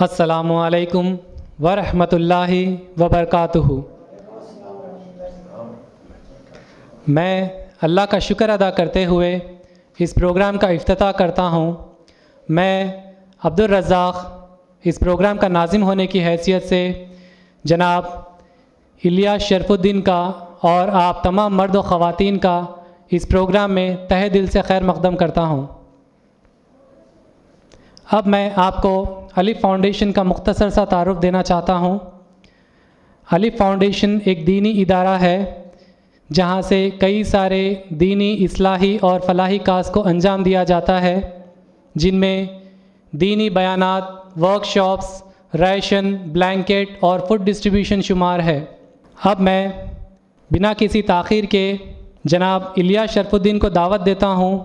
السلام علیکم ورحمۃ اللہ وبرکاتہ۔ میں اللہ کا شکر ادا کرتے ہوئے اس پروگرام کا افتتاح کرتا ہوں۔ میں عبدالرزاق اس پروگرام کا ناظم ہونے کی حیثیت سے جناب الیاس شرف الدین کا اور آپ تمام مرد و خواتین کا اس پروگرام میں تہہ دل سے خیر مقدم کرتا ہوں۔ اب میں آپ کو الف فاؤنڈیشن کا مختصر سا تعارف دینا چاہتا ہوں۔ الف فاؤنڈیشن ایک دینی ادارہ ہے جہاں سے کئی سارے دینی، اصلاحی اور فلاحی کاز کو انجام دیا جاتا ہے، جن میں دینی بیانات، ورک شاپس، ریشن، بلینکٹ اور فوڈ ڈسٹریبیوشن شمار ہے۔ اب میں بنا کسی تاخیر کے جناب الیاس شرف الدین کو دعوت دیتا ہوں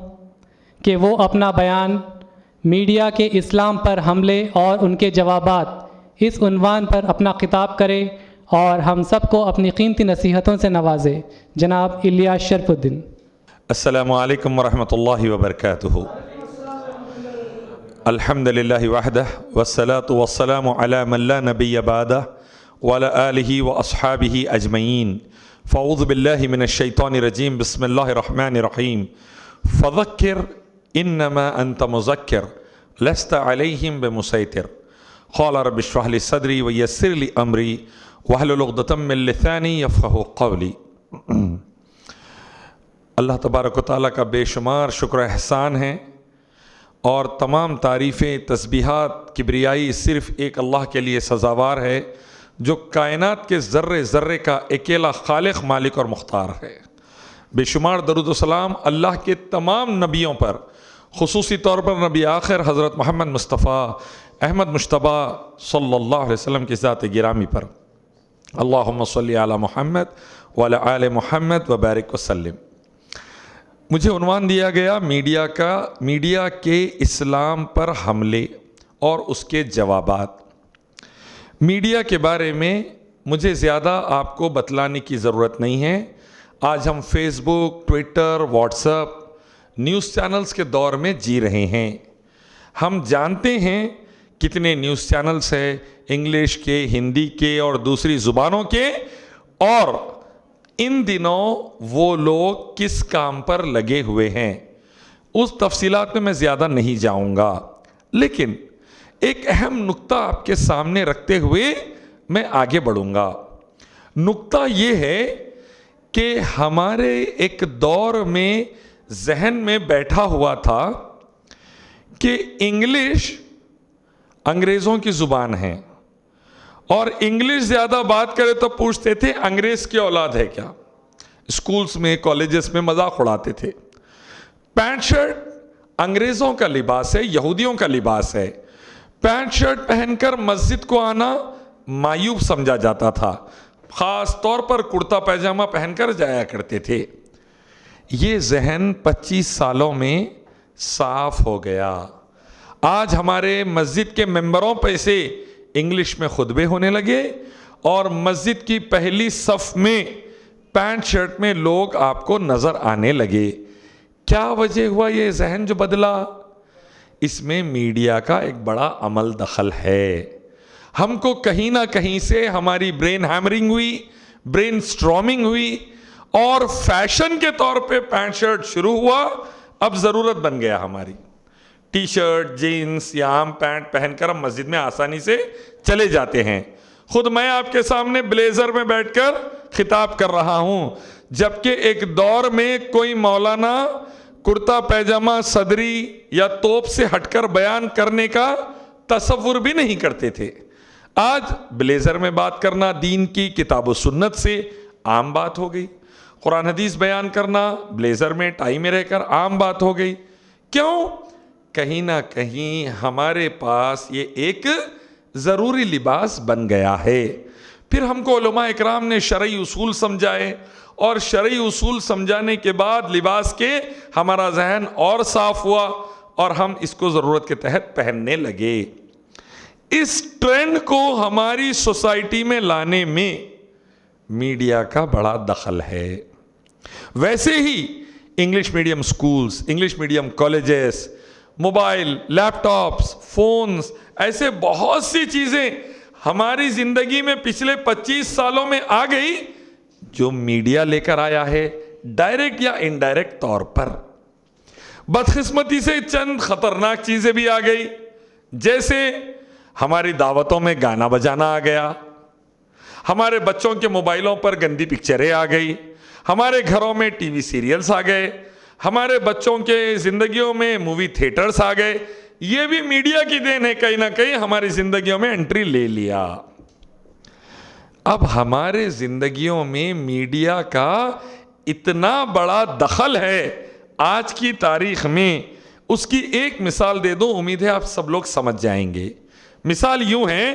کہ وہ اپنا بیان میڈیا کے اسلام پر حملے اور ان کے جوابات اس عنوان پر اپنا خطاب کرے اور ہم سب کو اپنی قیمتی نصیحتوں سے نوازے۔ جناب الیاس شرف الدین۔ السلام علیکم ورحمۃ اللہ وبرکاتہ۔ الحمد للہ وحدہ والصلاة والسلام علی من لا نبی بعدہ وعلی آلہ واصحابہ اجمعین۔ فاعوذ باللہ من الشیطان الرجیم، بسم اللہ الرحمن الرحیم۔ فذکر انما انت مذکر لست علیہم بمسیطر قال رب اشرح لی صدری ویسر لی امری واحلل عقدۃ من لسانی یفقہوا قولی۔ اللہ تبارک و تعالیٰ کا بے شمار شکر احسان ہے اور تمام تعریفیں، تسبیحات، کبریائی صرف ایک اللہ کے لیے سزاوار ہے، جو کائنات کے ذرے ذرے کا اکیلا خالق، مالک اور مختار ہے۔ بے شمار درود و سلام اللہ کے تمام نبیوں پر، خصوصی طور پر نبی آخر حضرت محمد مصطفیٰ احمد مجتبیٰ صلی اللہ علیہ وسلم کی ذات گرامی پر۔ اللہم صلی علی محمد وعلی آل محمد وبارک وسلم۔ مجھے عنوان دیا گیا میڈیا کے اسلام پر حملے اور اس کے جوابات۔ میڈیا کے بارے میں مجھے زیادہ آپ کو بتلانے کی ضرورت نہیں ہے۔ آج ہم Facebook, Twitter, WhatsApp, news channels کے دور میں جی رہے ہیں۔ ہم جانتے ہیں کتنے نیوز چینلز ہیں، انگلش کے، ہندی کے اور دوسری زبانوں کے، اور ان دنوں وہ لوگ کس کام پر لگے ہوئے ہیں۔ اس تفصیلات میں زیادہ نہیں جاؤں گا، لیکن ایک اہم نقطہ آپ کے سامنے رکھتے ہوئے میں آگے بڑھوں گا۔ نقطہ یہ ہے کہ ہمارے ایک دور میں ذہن میں بیٹھا ہوا تھا کہ انگلش انگریزوں کی زبان ہے، اور انگلش زیادہ بات کرے تو پوچھتے تھے انگریز کی اولاد ہے کیا۔ اسکولز میں، کالجز میں مذاق اڑاتے تھے۔ پینٹ شرٹ انگریزوں کا لباس ہے، یہودیوں کا لباس ہے۔ پینٹ شرٹ پہن کر مسجد کو آنا معیوب سمجھا جاتا تھا، خاص طور پر کرتا پیجامہ پہن کر جایا کرتے تھے۔ یہ ذہن 25 سالوں میں صاف ہو گیا۔ آج ہمارے مسجد کے ممبروں پہ سے انگلش میں خطبے ہونے لگے، اور مسجد کی پہلی صف میں پینٹ شرٹ میں لوگ آپ کو نظر آنے لگے۔ کیا وجہ ہوا یہ ذہن جو بدلا؟ اس میں میڈیا کا ایک بڑا عمل دخل ہے۔ ہم کو کہیں نہ کہیں سے ہماری برین ہیمرنگ ہوئی، برین سٹرامنگ ہوئی، اور فیشن کے طور پہ پینٹ شرٹ شروع ہوا۔ اب ضرورت بن گیا ہماری ٹی شرٹ، جینس یا عام پینٹ پہن کر ہم مسجد میں آسانی سے چلے جاتے ہیں۔ خود میں آپ کے سامنے بلیزر میں بیٹھ کر خطاب کر رہا ہوں، جبکہ ایک دور میں کوئی مولانا کرتا پیجامہ، صدری یا توپ سے ہٹ کر بیان کرنے کا تصور بھی نہیں کرتے تھے۔ آج بلیزر میں بات کرنا دین کی کتاب و سنت سے عام بات ہو گئی۔ قرآن حدیث بیان کرنا بلیزر میں، ٹائی میں رہ کر عام بات ہو گئی۔ کیوں؟ کہیں نہ کہیں ہمارے پاس یہ ایک ضروری لباس بن گیا ہے۔ پھر ہم کو علماء اکرام نے شرعی اصول سمجھائے، اور شرعی اصول سمجھانے کے بعد لباس کے ہمارا ذہن اور صاف ہوا، اور ہم اس کو ضرورت کے تحت پہننے لگے۔ اس ٹرینڈ کو ہماری سوسائٹی میں لانے میں میڈیا کا بڑا دخل ہے۔ ویسے ہی English medium schools, English medium colleges, mobile, laptops, phones ایسے بہت سی چیزیں ہماری زندگی میں پچھلے 25 سالوں میں آ گئی جو میڈیا لے کر آیا ہے، ڈائریکٹ یا انڈائریکٹ طور پر۔ بدقسمتی سے چند خطرناک چیزیں بھی آ گئی، جیسے ہماری دعوتوں میں گانا بجانا آ گیا، ہمارے بچوں کے موبائلوں پر گندی پکچریں آ گئی، ہمارے گھروں میں ٹی وی سیریلز آ گئے، ہمارے بچوں کے زندگیوں میں مووی تھیٹرز آ گئے۔ یہ بھی میڈیا کی دین ہے، کہیں نہ کہیں ہماری زندگیوں میں انٹری لے لیا۔ اب ہمارے زندگیوں میں میڈیا کا اتنا بڑا دخل ہے آج کی تاریخ میں، اس کی ایک مثال دے دوں، امید ہے آپ سب لوگ سمجھ جائیں گے۔ مثال یوں ہے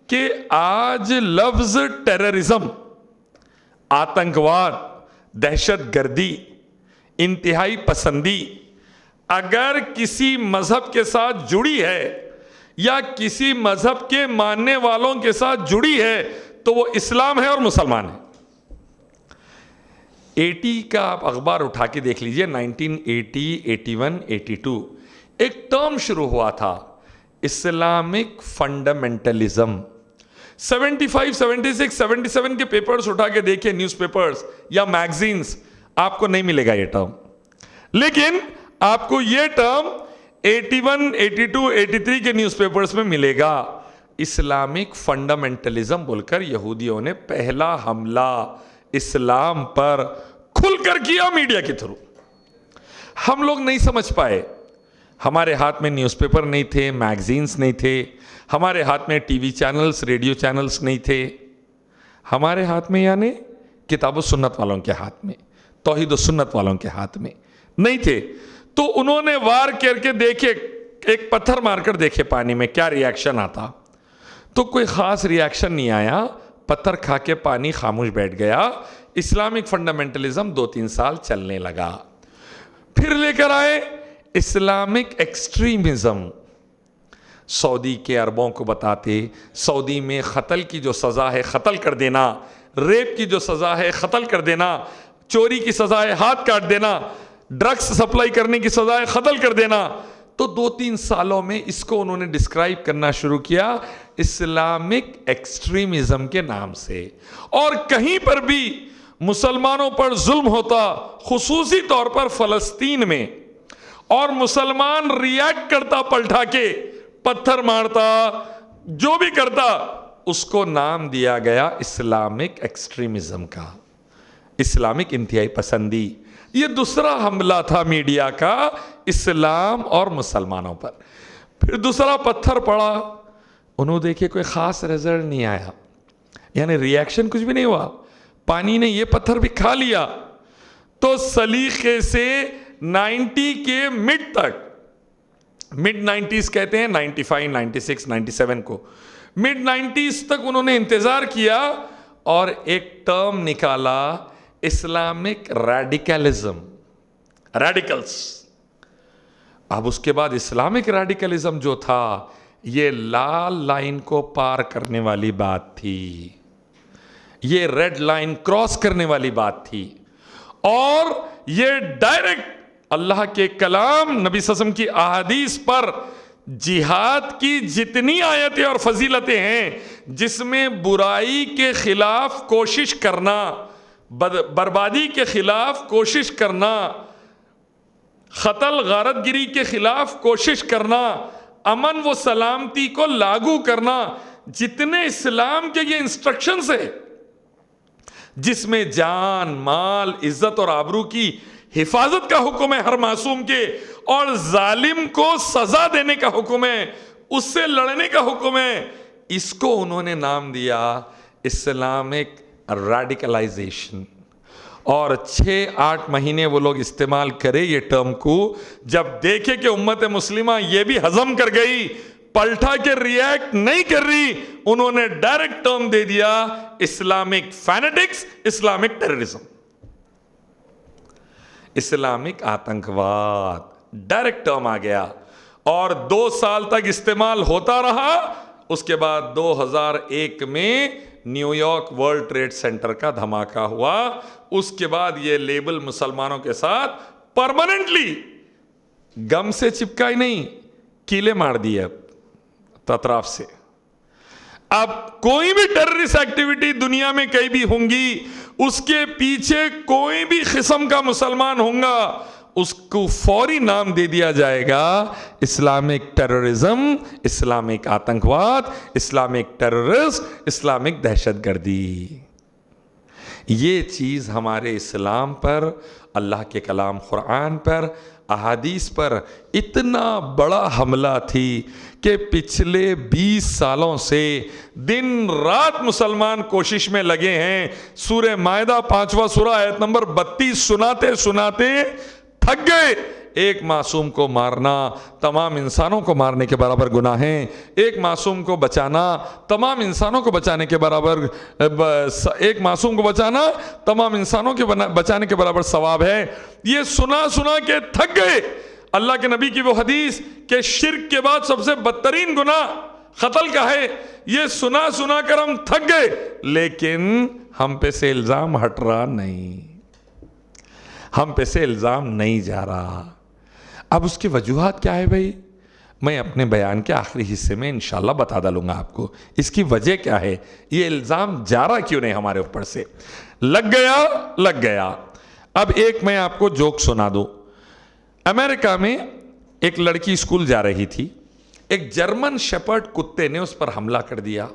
کہ آج لفظ ٹیررزم، آتنکواد، دہشت گردی، انتہائی پسندی اگر کسی مذہب کے ساتھ جڑی ہے یا کسی مذہب کے ماننے والوں کے ساتھ جڑی ہے تو وہ اسلام ہے اور مسلمان ہے۔ 80 کا آپ اخبار اٹھا کے دیکھ لیجئے، 1980، 81، 82 ایک ٹرم شروع ہوا تھا، اسلامک فنڈامنٹلزم۔ 75، 76، 77 کے پیپرز اٹھا کے دیکھیں، نیوز پیپرز یا میگزینز، آپ کو نہیں ملے گا یہ ٹرم، لیکن آپ کو یہ ٹرم 81، 82، 83 کے نیوز پیپرز میں ملے گا۔ اسلامک فنڈامنٹلزم بول کر یہودیوں نے پہلا حملہ اسلام پر کھل کر کیا میڈیا کے تھرو۔ ہم لوگ نہیں سمجھ پائے، ہمارے ہاتھ میں نیوز پیپر نہیں تھے، میگزینز نہیں تھے، ہمارے ہاتھ میں T V channels, radio channels نہیں تھے، ہمارے ہاتھ میں یعنی کتاب و سنت والوں کے ہاتھ میں، توحید و سنت والوں کے ہاتھ میں نہیں تھے۔ تو انہوں نے وار کر کے دیکھے، ایک پتھر مار کر دیکھے پانی میں کیا ری ایکشن آتا، تو کوئی خاص ری ایکشن نہیں آیا، پتھر کھا کے پانی خاموش بیٹھ گیا۔ اسلامک فنڈامنٹلزم 2-3 سال چلنے لگا، پھر لے کر آئے اسلامک ایکسٹریمزم۔ سعودی کے عربوں کو بتاتے، سعودی میں قتل کی جو سزا ہے قتل کر دینا، ریپ کی جو سزا ہے قتل کر دینا، چوری کی سزا ہے ہاتھ کاٹ دینا، ڈرگس سپلائی کرنے کی سزا ہے قتل کر دینا۔ تو 2-3 سالوں میں اس کو انہوں نے ڈسکرائب کرنا شروع کیا اسلامک ایکسٹریمزم کے نام سے۔ اور کہیں پر بھی مسلمانوں پر ظلم ہوتا، خصوصی طور پر فلسطین میں، اور مسلمان ریاکٹ کرتا پلٹا کے، پتھر مارتا، جو بھی کرتا، اس کو نام دیا گیا اسلامک ایکسٹریمزم کا، اسلامک انتہائی پسندی۔ یہ دوسرا حملہ تھا میڈیا کا اسلام اور مسلمانوں پر۔ پھر دوسرا پتھر پڑا، انہوں دیکھے کوئی خاص رزلٹ نہیں آیا، یعنی ری ایکشن کچھ بھی نہیں ہوا، پانی نے یہ پتھر بھی کھا لیا۔ تو سلیقے سے 90 کے مڈ تک، مڈ 90s کہتے ہیں 95، 96، 97 کو، مڈ 90s تک انہوں نے انتظار کیا اور ایک ٹرم نکالا اسلامک ریڈیکلزم، ریڈیکلز۔ اب اس کے بعد اسلامک ریڈیکلزم جو تھا یہ لال لائن کو پار کرنے والی بات تھی، یہ ریڈ لائن کراس کرنے والی بات تھی، اور یہ ڈائریکٹ اللہ کے کلام، نبی صلی اللہ علیہ وسلم کی احادیث پر جہاد کی جتنی آیتیں اور فضیلتیں ہیں، جس میں برائی کے خلاف کوشش کرنا، بربادی کے خلاف کوشش کرنا، قتل غارت گری کے خلاف کوشش کرنا، امن و سلامتی کو لاگو کرنا، جتنے اسلام کے یہ انسٹرکشنز ہیں، جس میں جان، مال، عزت اور آبرو کی حفاظت کا حکم ہے ہر معصوم کے، اور ظالم کو سزا دینے کا حکم ہے، اس سے لڑنے کا حکم ہے، اس کو انہوں نے نام دیا اسلامک ریڈیکلائزیشن۔ اور 6-8 مہینے وہ لوگ استعمال کرے یہ ٹرم کو، جب دیکھے کہ امت مسلمہ یہ بھی ہضم کر گئی، پلٹا کے ریاکٹ نہیں کر رہی، انہوں نے ڈائریکٹ ٹرم دے دیا Islamic fanatics, Islamic terrorism, Islamic آتنکواد، ڈائریکٹ ٹرم آ گیا، اور 2 سال تک استعمال ہوتا رہا۔ اس کے بعد 2001 میں New York World Trade Center کا دھماکہ ہوا، اس کے بعد یہ لیبل مسلمانوں کے ساتھ پرماننٹلی گم سے چپکا ہی نہیں، کیلے مار دیے، اب اطراف سے. اب کوئی بھی ٹیررسٹ ایکٹیویٹی دنیا میں کہیں بھی ہوں گی, اس کے پیچھے کوئی بھی قسم کا مسلمان ہوں گا, اس کو فوری نام دے دیا جائے گا اسلامک ٹیررزم, اسلامک آتنکواد, اسلامک ٹیررسٹ, اسلامک دہشت گردی. یہ چیز ہمارے اسلام پر, اللہ کے کلام قرآن پر, احادیث پر اتنا بڑا حملہ تھی کہ پچھلے 20 سالوں سے دن رات مسلمان کوشش میں لگے ہیں. سورہ مائدہ 5واں سورہ آیت نمبر 32 سناتے سناتے تھک گئے. ایک معصوم کو مارنا تمام انسانوں کو مارنے کے برابر گناہ ہے. ایک معصوم کو بچانا تمام انسانوں کو بچانے کے برابر, ایک معصوم کو بچانا تمام انسانوں کے بچانے کے برابر ثواب ہے. یہ سنا سنا کے تھک گئے. اللہ کے نبی کی وہ حدیث کہ شرک کے بعد سب سے بدترین گناہ قتل کا ہے, یہ سنا سنا کر ہم تھک گئے, لیکن ہم پہ سے الزام ہٹ رہا نہیں, ہم پہ سے الزام نہیں جا رہا. اب اس کی وجوہات کیا ہے بھائی؟ میں اپنے بیان کے آخری حصے میں انشاءاللہ بتا ڈالوں گا آپ کو اس کی وجہ کیا ہے. یہ الزام جا رہا کیوں نہیں ہمارے اوپر سے؟ لگ گیا. اب ایک میں آپ کو جوک سنا دوں. امریکہ میں ایک لڑکی اسکول جا رہی تھی, ایک جرمن شیپرڈ کتے نے اس پر حملہ کر دیا.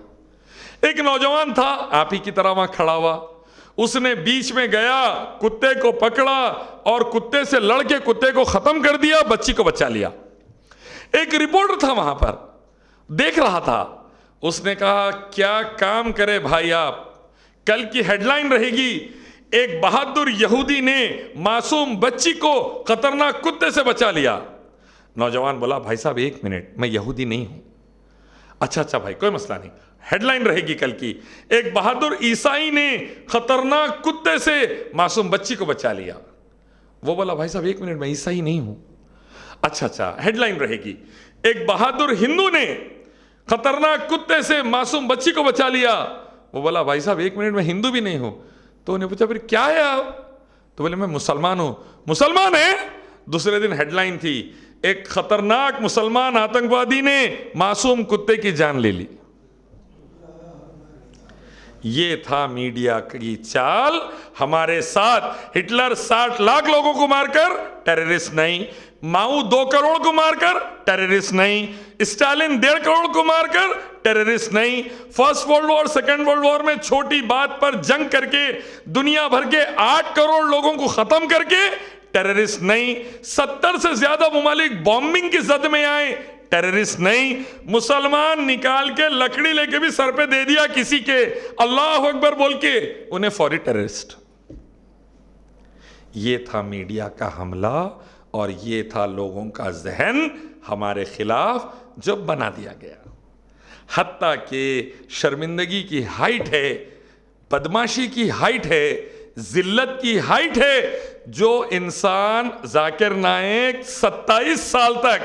ایک نوجوان تھا آپ ہی کی طرح وہاں کھڑا ہوا, اس نے بیچ میں گیا, کتے کو پکڑا اور کتے سے لڑ کے کتے کو ختم کر دیا, بچی کو بچا لیا. ایک رپورٹر تھا وہاں پر, دیکھ رہا تھا. اس نے کہا کیا کام کرے بھائی آپ, کل کی ہیڈ لائن رہے گی ایک بہادر یہودی نے معصوم بچی کو خطرناک کتے سے بچا لیا. نوجوان بولا بھائی صاحب ایک منٹ, میں یہودی نہیں ہوں. اچھا بھائی کوئی مسئلہ نہیں, ہیڈ لائن رہے گی کل کی ایک بہادر عیسائی نے خطرناک کتے سے معصوم بچی کو بچا لیا. وہ بولا بھائی صاحب ایک منٹ, میں عیسائی نہیں ہوں. اچھا ہیڈ لائن رہے گی ایک بہادر ہندو نے خطرناک کتے سے معصوم بچی کو بچا لیا. وہ بولا بھائی صاحب ایک منٹ, میں ہندو بھی نہیں ہوں. تو انہیں پوچھا پھر کیا ہے آپ؟ تو بولے میں مسلمان ہوں. مسلمان ہے؟ دوسرے دن ہیڈ لائن تھی ایک خطرناک مسلمان آتنکوادی نے معصوم کتے کی جان لے لی. یہ تھا میڈیا کی چال ہمارے ساتھ. ہٹلر 60 لاکھ لوگوں کو مار کر ٹیررسٹ نہیں, ماؤ 2 کروڑ کو مار کر ٹیررسٹ نہیں, اسٹالن 1.5 کروڑ کو مار کر ٹیررسٹ نہیں, First World War Second World War میں چھوٹی بات پر جنگ کر کے دنیا بھر کے 8 کروڑ لوگوں کو ختم کر کے ٹیررسٹ نہیں, 70 سے زیادہ ممالک بومبنگ کی زد میں آئے ٹیررسٹ نہیں. مسلمان نکال کے لکڑی لے کے بھی سر پہ دے دیا کسی کے, اللہ اکبر بول کے, انہیں فوری ٹیررسٹ. یہ تھا میڈیا کا حملہ اور یہ تھا لوگوں کا ذہن ہمارے خلاف جو بنا دیا گیا. حتیٰ کہ شرمندگی کی ہائٹ ہے, بدماشی کی ہائٹ ہے, ذلت کی ہائٹ ہے. جو انسان ذاکر نائک 27 سال تک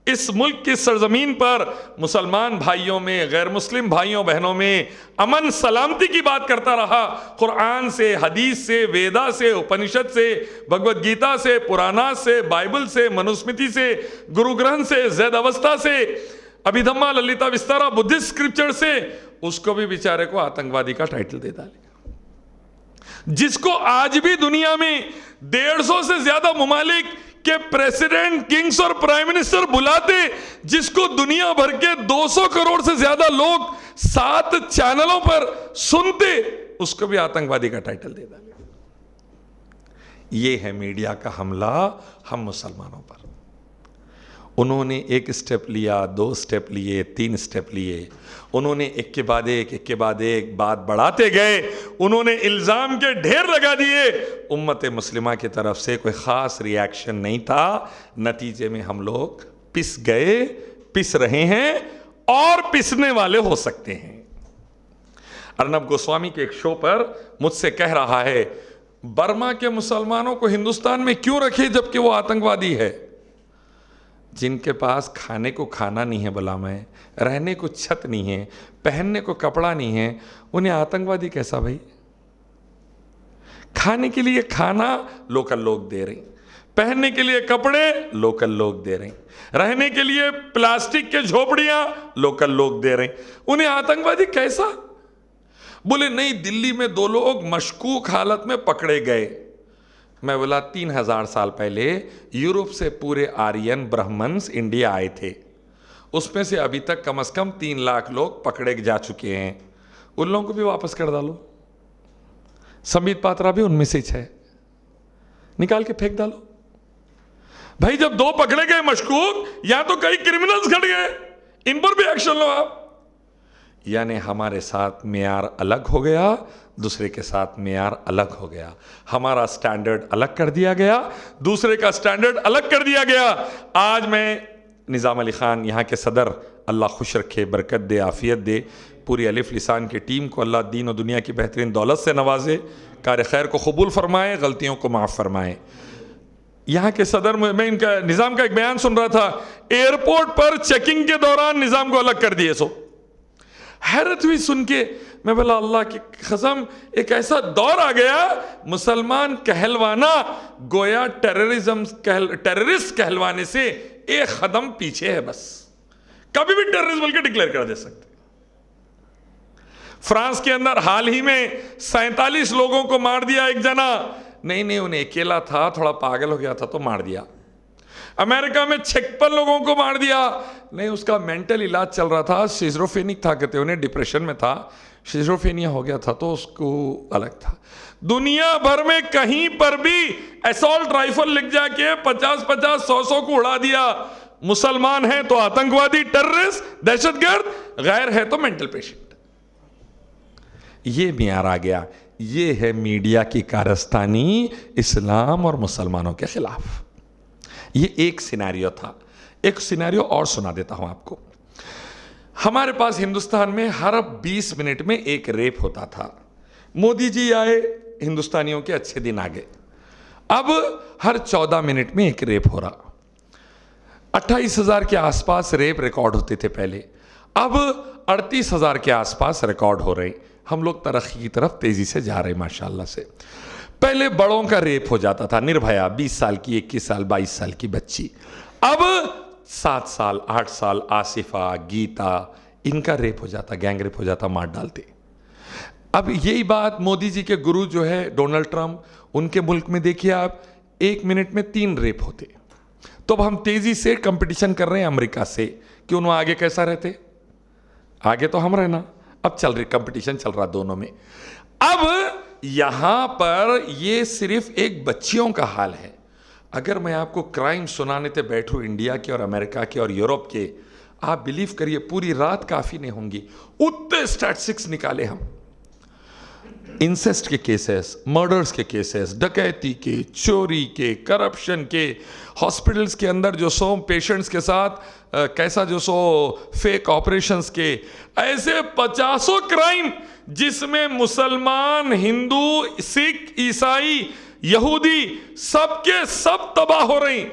اس ملک کی سرزمین پر مسلمان بھائیوں میں, غیر مسلم بھائیوں بہنوں میں امن سلامتی کی بات کرتا رہا, قرآن سے, حدیث سے, ویدا سے, اپنشد سے, بھگوت گیتا سے, پرانا سے, بائبل سے, منوسمرتی سے, گرو گرنتھ سے, زید اوستا سے, Abhidhamma Lalita Vistara Buddhist scripture سے, اس کو بھی بیچارے کو آتنکوادی کا ٹائٹل دے ڈالے. جس کو آج بھی دنیا میں 150 سے زیادہ ممالک کہ پریسیڈنٹ, کنگز اور پرائم منسٹر بلاتے, جس کو دنیا بھر کے 200 کروڑ سے زیادہ لوگ 7 چینلوں پر سنتے, اس کو بھی آتنکوادی کا ٹائٹل دے ڈالے. یہ ہے میڈیا کا حملہ ہم مسلمانوں پر. انہوں نے ایک اسٹیپ لیا, 2 اسٹیپ لیے, 3 اسٹیپ لیے. انہوں نے ایک کے بعد ایک بات بڑھاتے گئے. انہوں نے الزام کے ڈھیر لگا دیے. امت مسلمہ کی طرف سے کوئی خاص ری ایکشن نہیں تھا. نتیجے میں ہم لوگ پس گئے, پس رہے ہیں اور پسنے والے ہو سکتے ہیں. ارنب گوسوامی کے ایک شو پر مجھ سے کہہ رہا ہے برما کے مسلمانوں کو ہندوستان میں کیوں رکھے جبکہ وہ آتنکوادی ہے. جن کے پاس کھانے کو کھانا نہیں ہے, بلا میں رہنے کو چھت نہیں ہے, پہننے کو کپڑا نہیں ہے, انہیں آتنکوادی کیسا بھائی؟ کھانے کے لیے کھانا لوکل لوگ دے رہے ہیں, پہننے کے لیے کپڑے لوکل لوگ دے رہے ہیں، رہنے کے لیے پلاسٹک کے جھوپڑیاں لوکل لوگ دے رہے ہیں. انہیں آتنکوادی کیسا؟ بولے نہیں، دلی میں 2 لوگ مشکوک حالت میں پکڑے گئے. میں بولا 3000 سال پہلے یورپ سے پورے آرین برہمنز انڈیا آئے تھے، اس میں سے ابھی تک کم از کم 3 لاکھ لوگ پکڑے جا چکے ہیں. ان لوگوں کو بھی واپس کر ڈالو. سمیت پاترا بھی ان میں سے ہے، نکال کے پھینک ڈالو. بھائی جب 2 پکڑے گئے مشکوک، یا تو کئی کرمنلز کھڑ گئے، ان پر بھی ایکشن لو آپ. یعنی ہمارے ساتھ معیار الگ ہو گیا، دوسرے کے ساتھ معیار الگ ہو گیا. ہمارا سٹینڈرڈ الگ کر دیا گیا، دوسرے کا سٹینڈرڈ الگ کر دیا گیا. آج میں نظام علی خان یہاں کے صدر، اللہ خوش رکھے، برکت دے، عافیت دے، پوری الف لسان کی ٹیم کو اللہ دین و دنیا کی بہترین دولت سے نوازے، کار خیر کو قبول فرمائے، غلطیوں کو معاف فرمائے. یہاں کے صدر، میں ان کا نظام کا ایک بیان سن رہا تھا، ایئرپورٹ پر چیکنگ کے دوران نظام کو الگ کر دیے. حیرت ہوئی سن کے. میں بولا اللہ کی قسم، ایک ایسا دور آ گیا مسلمان کہلوانا گویا ٹیررسٹ کہلوانے سے ایک قدم پیچھے ہے. بس کبھی بھی ٹیررسٹ بول کے ڈکلیئر کر دے سکتے. فرانس کے اندر حال ہی میں 47 لوگوں کو مار دیا ایک جنا. نہیں انہیں اکیلا تھا، تھوڑا پاگل ہو گیا تھا تو مار دیا. امریکہ میں 56 لوگوں کو مار دیا. نہیں، اس کا مینٹل علاج چل رہا تھا، شیزوفرینک تھا، کہتے انہیں ڈپریشن میں تھا، شیزوفرینیا ہو گیا تھا تو اس کو الگ تھا. دنیا بھر میں کہیں پر بھی اسالٹ رائفل لکھ جا کے 50 100 کو اڑا دیا. مسلمان ہے تو آتنکوادی، ٹیررسٹ، دہشت گرد، غیر ہے تو مینٹل پیشنٹ. یہ معیار آ گیا. یہ ہے میڈیا کی کارستانی اسلام اور مسلمانوں کے خلاف. یہ ایک سینیریو تھا. ایک سینیریو اور سنا دیتا ہوں آپ کو. ہمارے پاس ہندوستان میں ہر 20 منٹ میں ایک ریپ ہوتا تھا. مودی جی آئے، ہندوستانیوں کے اچھے دن آگے. اب ہر 14 منٹ میں ایک ریپ ہو رہا. 28,000 کے آس پاس ریپ ریکارڈ ہوتے تھے پہلے، اب 38,000 کے آس پاس ریکارڈ ہو رہے ہیں. ہم لوگ ترقی کی طرف تیزی سے جا رہے ہیں ماشاءاللہ سے. پہلے بڑوں کا ریپ ہو جاتا تھا، نربھیا 20 سال کی، 21 سال 22 سال کی بچی. اب 7 سال 8 سال آصفہ، گیتا، ان کا ریپ ہو جاتا، گینگ ریپ ہو جاتا، مار ڈالتے. اب یہی بات مودی جی کے گرو جو ہے ڈونلڈ ٹرمپ، ان کے ملک میں دیکھیے آپ، 1 منٹ میں 3 ریپ ہوتے. تو اب ہم تیزی سے کمپٹیشن کر رہے ہیں امریکہ سے کہ انہوں آگے کیسا رہتے. آگے تو ہم رہنا. اب چل رہی کمپٹیشن چل رہا دونوں میں. اب یہاں پر یہ صرف ایک بچیوں کا حال ہے. اگر میں آپ کو کرائم سنانے تے بیٹھوں انڈیا کے اور امریکہ کے اور یورپ کے، آپ بلیو کریے پوری رات کافی نہیں ہوں گی. اتنے اسٹیٹسٹکس نکالے ہم. انسیسٹ کے کیسز، مرڈرز کے کیسز، ڈکیتی کے، چوری کے، کرپشن کے، ہاسپٹلز کے اندر جو سو پیشنٹس کے ساتھ کیسا جو سو فیک آپریشنز کے، ایسے 50 کرائم جس میں مسلمان، ہندو، سکھ، عیسائی، یہودی سب کے سب تباہ ہو رہی،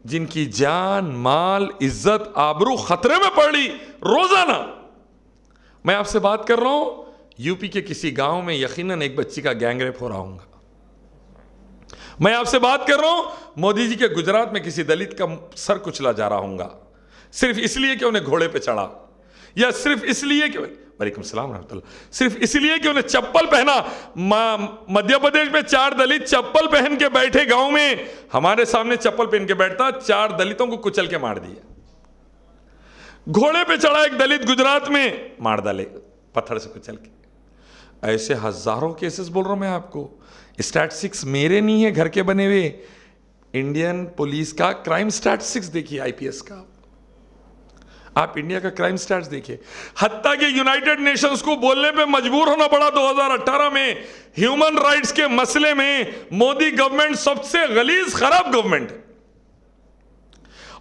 جن کی جان، مال، عزت، آبرو خطرے میں پڑ رہی روزانہ. میں آپ سے بات کر رہا ہوں، یو پی کے کسی گاؤں میں یقیناً ایک بچی کا گینگ ریپ ہو رہا ہوں گا. میں آپ سے بات کر رہا ہوں، مودی جی کے گجرات میں کسی دلت کا سر کچلا جا رہا ہوں گا، صرف اس لیے کہ انہیں گھوڑے پہ چڑھا، یا صرف اس لیے کہ وعلیکم السلام رحمۃ اللہ، صرف اس لیے کہ انہیں چپل پہنا. مدھیہ پردیش میں 4 دلت چپل پہن کے بیٹھے گاؤں میں، ہمارے سامنے چپل پہن کے بیٹھتا، 4 دلتوں کو کچل کے مار دیا. گھوڑے پہ چڑھا ایک دلت گجرات میں، مار ڈالے پتھر سے کچل کے. ایسے ہزاروں کیسز بول رہا ہوں میں آپ کو. اسٹیٹسٹکس میرے نہیں ہے، گھر کے بنے ہوئے. انڈین پولیس کا کرائم اسٹیٹسٹکس دیکھیے، آئی پی ایس کا، آپ انڈیا کا کرائم سٹیٹس دیکھیں. حتیٰ کہ یونائٹڈ نیشنز کو بولنے پہ مجبور ہونا پڑا 2018 میں. ہیومن رائٹس کے مسئلے میں مودی گورنمنٹ سب سے غلیظ خراب گورنمنٹ ہے،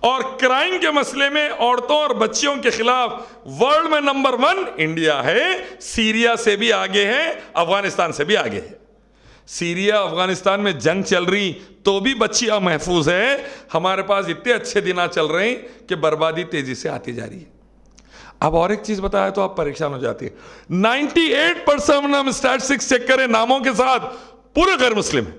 اور کرائم کے مسئلے میں عورتوں اور بچیوں کے خلاف ورلڈ میں نمبر 1 انڈیا ہے. سیریا سے بھی آگے ہے، افغانستان سے بھی آگے ہے. سیریا افغانستان میں جنگ چل رہی تو بھی بچیاں محفوظ ہیں. ہمارے پاس اتنے اچھے دن چل رہے ہیں کہ بربادی تیزی سے آتی جا رہی ہے. اب اور ایک چیز بتایا تو آپ پریشان ہو جاتے ہیں. 98% ہم اسٹیٹسٹکس چیک کریں ناموں کے ساتھ، پورے غیر مسلم ہیں.